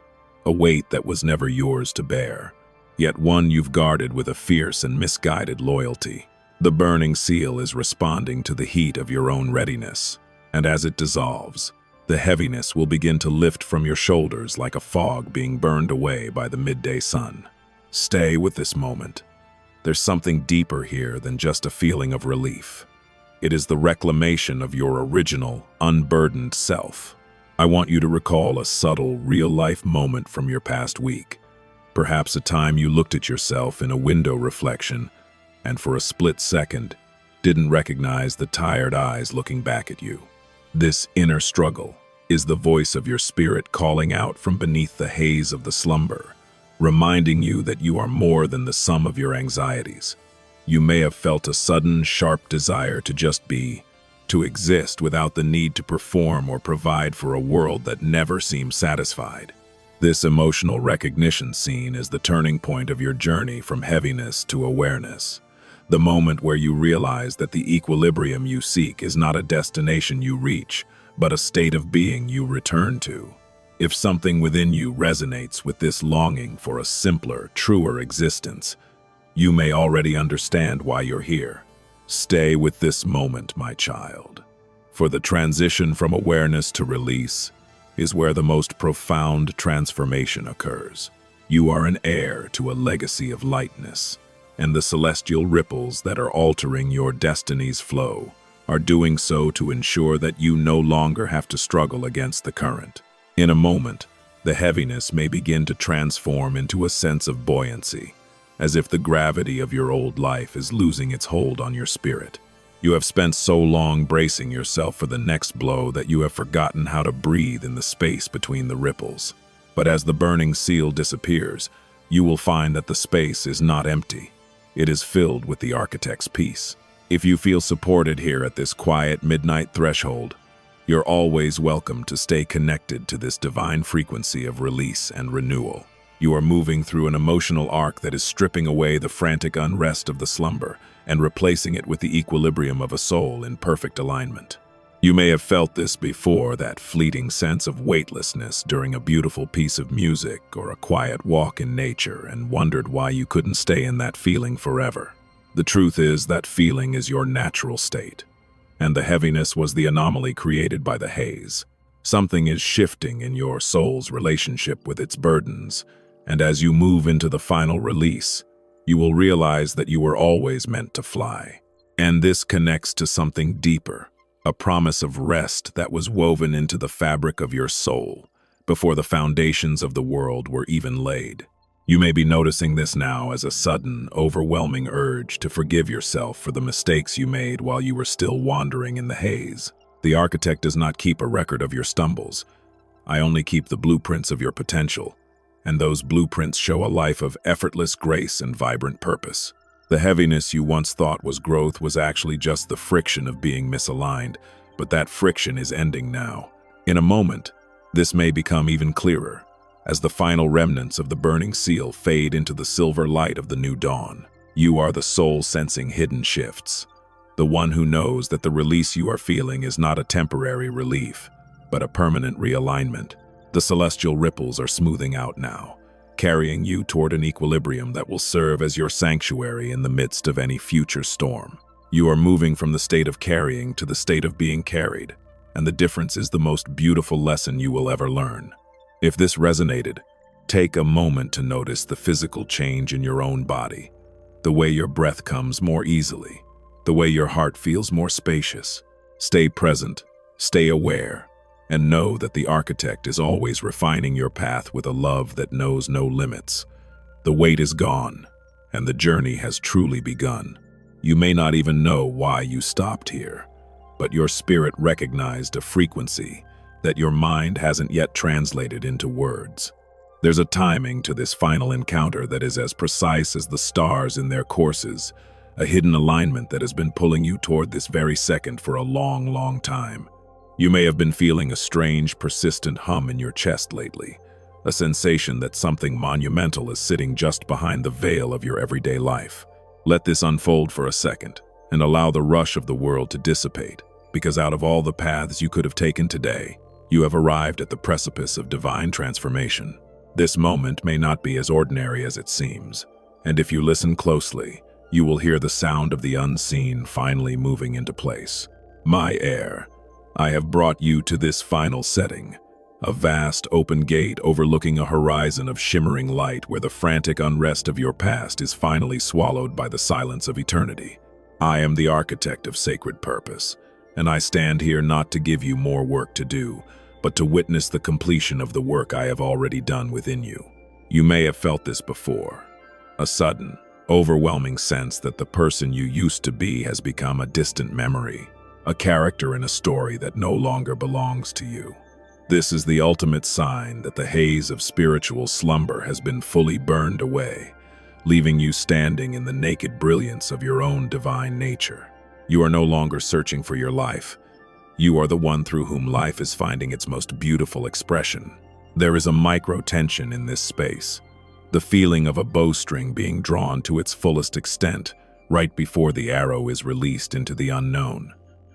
a weight that was never yours to bear, yet one you've guarded with a fierce and misguided loyalty. The burning seal is responding to the heat of your own readiness, and as it dissolves, the heaviness will begin to lift from your shoulders like a fog being burned away by the midday sun. Stay with this moment. There's something deeper here than just a feeling of relief. It is the reclamation of your original, unburdened self. I want you to recall a subtle, real-life moment from your past week. Perhaps a time you looked at yourself in a window reflection and for a split second didn't recognize the tired eyes looking back at you. This inner struggle is the voice of your spirit calling out from beneath the haze of the slumber, reminding you that you are more than the sum of your anxieties. You may have felt a sudden, sharp desire to just be, to exist without the need to perform or provide for a world that never seems satisfied. This emotional recognition scene is the turning point of your journey from heaviness to awareness, the moment where you realize that the equilibrium you seek is not a destination you reach, but a state of being you return to. If something within you resonates with this longing for a simpler, truer existence, you may already understand why you're here. Stay with this moment, my child, for the transition from awareness to release is where the most profound transformation occurs. You are an heir to a legacy of lightness, and the celestial ripples that are altering your destiny's flow are doing so to ensure that you no longer have to struggle against the current. In a moment, the heaviness may begin to transform into a sense of buoyancy, as if the gravity of your old life is losing its hold on your spirit. You have spent so long bracing yourself for the next blow that you have forgotten how to breathe in the space between the ripples. But as the burning seal disappears, you will find that the space is not empty. It is filled with the architect's peace. If you feel supported here at this quiet midnight threshold, you're always welcome to stay connected to this divine frequency of release and renewal. You are moving through an emotional arc that is stripping away the frantic unrest of the slumber and replacing it with the equilibrium of a soul in perfect alignment. You may have felt this before, that fleeting sense of weightlessness during a beautiful piece of music or a quiet walk in nature, and wondered why you couldn't stay in that feeling forever. The truth is that feeling is your natural state, and the heaviness was the anomaly created by the haze. Something is shifting in your soul's relationship with its burdens, and as you move into the final release, you will realize that you were always meant to fly. And this connects to something deeper, a promise of rest that was woven into the fabric of your soul before the foundations of the world were even laid. You may be noticing this now as a sudden, overwhelming urge to forgive yourself for the mistakes you made while you were still wandering in the haze. The architect does not keep a record of your stumbles. I only keep the blueprints of your potential, and those blueprints show a life of effortless grace and vibrant purpose. The heaviness you once thought was growth was actually just the friction of being misaligned, but that friction is ending now. In a moment, this may become even clearer, as the final remnants of the burning seal fade into the silver light of the new dawn. You are the soul sensing hidden shifts, the one who knows that the release you are feeling is not a temporary relief, but a permanent realignment. The celestial ripples are smoothing out now, carrying you toward an equilibrium that will serve as your sanctuary in the midst of any future storm. You are moving from the state of carrying to the state of being carried, and the difference is the most beautiful lesson you will ever learn. If this resonated, take a moment to notice the physical change in your own body, the way your breath comes more easily, the way your heart feels more spacious. Stay present, stay aware, and know that the architect is always refining your path with a love that knows no limits. The wait is gone, and the journey has truly begun. You may not even know why you stopped here, but your spirit recognized a frequency that your mind hasn't yet translated into words. There's a timing to this final encounter that is as precise as the stars in their courses, a hidden alignment that has been pulling you toward this very second for a long, long time. You may have been feeling a strange, persistent hum in your chest lately, a sensation that something monumental is sitting just behind the veil of your everyday life. Let this unfold for a second and allow the rush of the world to dissipate, because out of all the paths you could have taken today, you have arrived at the precipice of divine transformation. This moment may not be as ordinary as it seems, and if you listen closely, you will hear the sound of the unseen finally moving into place. My heir, I have brought you to this final setting, a vast open gate overlooking a horizon of shimmering light where the frantic unrest of your past is finally swallowed by the silence of eternity. I am the architect of sacred purpose, and I stand here not to give you more work to do, but to witness the completion of the work I have already done within you. You may have felt this before, a sudden, overwhelming sense that the person you used to be has become a distant memory, a character in a story that no longer belongs to you. This is the ultimate sign that the haze of spiritual slumber has been fully burned away, leaving you standing in the naked brilliance of your own divine nature. You are no longer searching for your life. You are the one through whom life is finding its most beautiful expression. There is a micro-tension in this space, the feeling of a bowstring being drawn to its fullest extent right before the arrow is released into the unknown.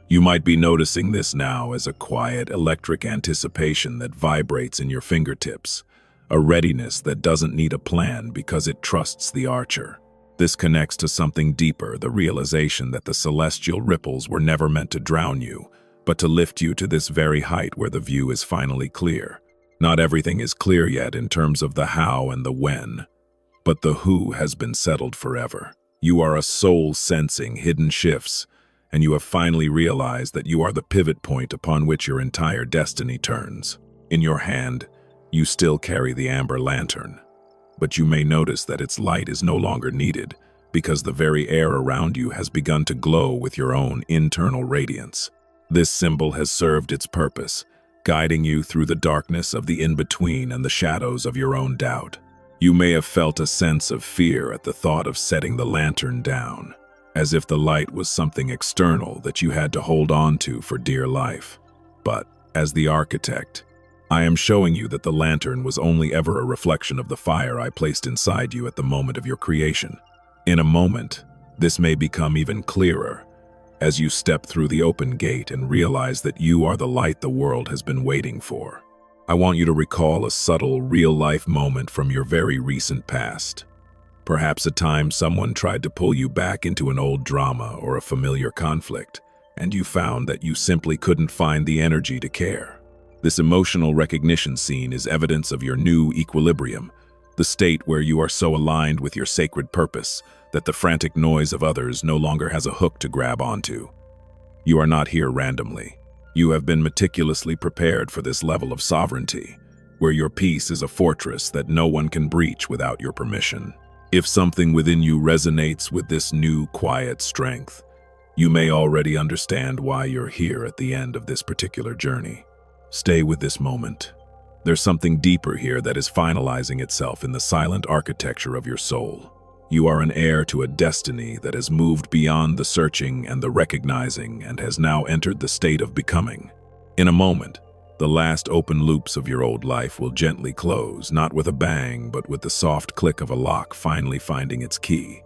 You might be noticing this now as a quiet, electric anticipation that vibrates in your fingertips, a readiness that doesn't need a plan because it trusts the archer. This connects to something deeper, the realization that the celestial ripples were never meant to drown you, but to lift you to this very height where the view is finally clear. Not everything is clear yet in terms of the how and the when, but the who has been settled forever. You are a soul sensing hidden shifts, and you have finally realized that you are the pivot point upon which your entire destiny turns. In your hand, you still carry the amber lantern, but you may notice that its light is no longer needed because the very air around you has begun to glow with your own internal radiance. This symbol has served its purpose, guiding you through the darkness of the in-between and the shadows of your own doubt. You may have felt a sense of fear at the thought of setting the lantern down, as if the light was something external that you had to hold on to for dear life. But, as the architect, I am showing you that the lantern was only ever a reflection of the fire I placed inside you at the moment of your creation. In a moment, this may become even clearer, as you step through the open gate and realize that you are the light the world has been waiting for. I want you to recall a subtle, real-life moment from your very recent past. Perhaps a time someone tried to pull you back into an old drama or a familiar conflict, and you found that you simply couldn't find the energy to care. This emotional recognition scene is evidence of your new equilibrium, the state where you are so aligned with your sacred purpose that the frantic noise of others no longer has a hook to grab onto. You are not here randomly. You have been meticulously prepared for this level of sovereignty, where your peace is a fortress that no one can breach without your permission. If something within you resonates with this new, quiet strength, you may already understand why you're here at the end of this particular journey. Stay with this moment. There's something deeper here that is finalizing itself in the silent architecture of your soul. You are an heir to a destiny that has moved beyond the searching and the recognizing and has now entered the state of becoming. In a moment, the last open loops of your old life will gently close, not with a bang, but with the soft click of a lock finally finding its key.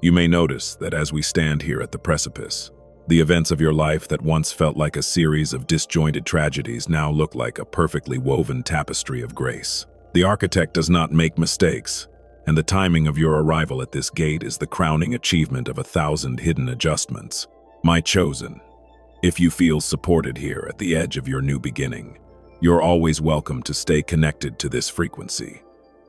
You may notice that as we stand here at the precipice, the events of your life that once felt like a series of disjointed tragedies now look like a perfectly woven tapestry of grace. The architect does not make mistakes, and the timing of your arrival at this gate is the crowning achievement of 1,000 hidden adjustments. My chosen, if you feel supported here at the edge of your new beginning, you're always welcome to stay connected to this frequency.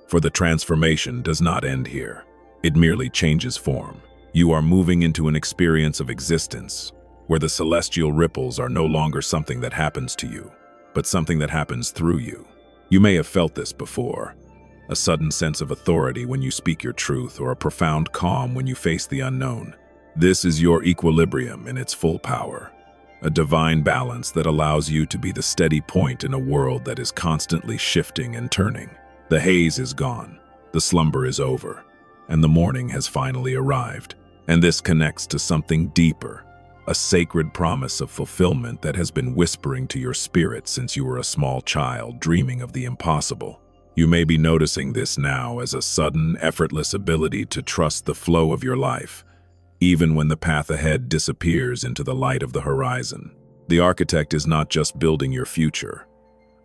For the transformation does not end here. It merely changes form. You are moving into an experience of existence, where the celestial ripples are no longer something that happens to you, but something that happens through you. You may have felt this before, a sudden sense of authority when you speak your truth, or a profound calm when you face the unknown. This is your equilibrium in its full power, a divine balance that allows you to be the steady point in a world that is constantly shifting and turning. The haze is gone, the slumber is over, and the morning has finally arrived. And this connects to something deeper, a sacred promise of fulfillment that has been whispering to your spirit since you were a small child dreaming of the impossible. You may be noticing this now as a sudden, effortless ability to trust the flow of your life, even when the path ahead disappears into the light of the horizon. The architect is not just building your future.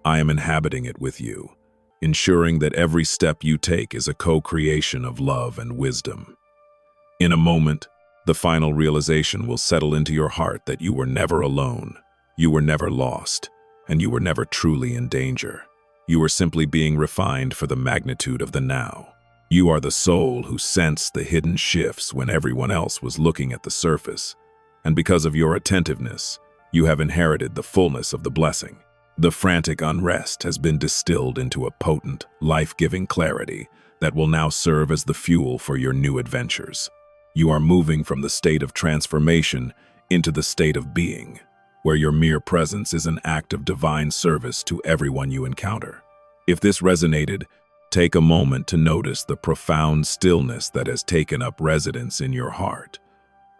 I am inhabiting it with you, ensuring that every step you take is a co-creation of love and wisdom. In a moment, the final realization will settle into your heart that you were never alone, you were never lost, and you were never truly in danger. You were simply being refined for the magnitude of the now. You are the soul who sensed the hidden shifts when everyone else was looking at the surface, and because of your attentiveness, you have inherited the fullness of the blessing. The frantic unrest has been distilled into a potent, life-giving clarity that will now serve as the fuel for your new adventures. You are moving from the state of transformation into the state of being, where your mere presence is an act of divine service to everyone you encounter. If this resonated, take a moment to notice the profound stillness that has taken up residence in your heart,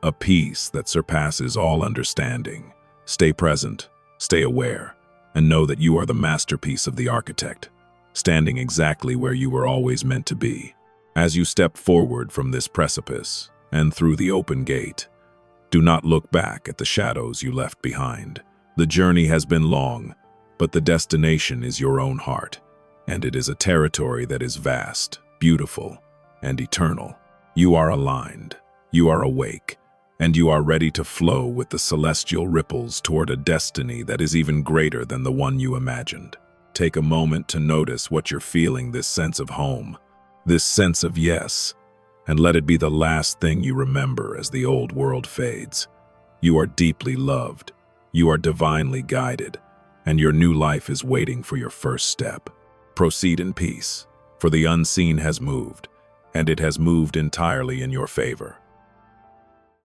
a peace that surpasses all understanding. Stay present, stay aware, and know that you are the masterpiece of the architect, standing exactly where you were always meant to be. As you step forward from this precipice and through the open gate, do not look back at the shadows you left behind. The journey has been long, but the destination is your own heart, and it is a territory that is vast, beautiful, and eternal. You are aligned, you are awake, and you are ready to flow with the celestial ripples toward a destiny that is even greater than the one you imagined. Take a moment to notice what you're feeling, this sense of home, this sense of yes, and let it be the last thing you remember as the old world fades. You are deeply loved, you are divinely guided, and your new life is waiting for your first step. Proceed in peace, for the unseen has moved, and it has moved entirely in your favor.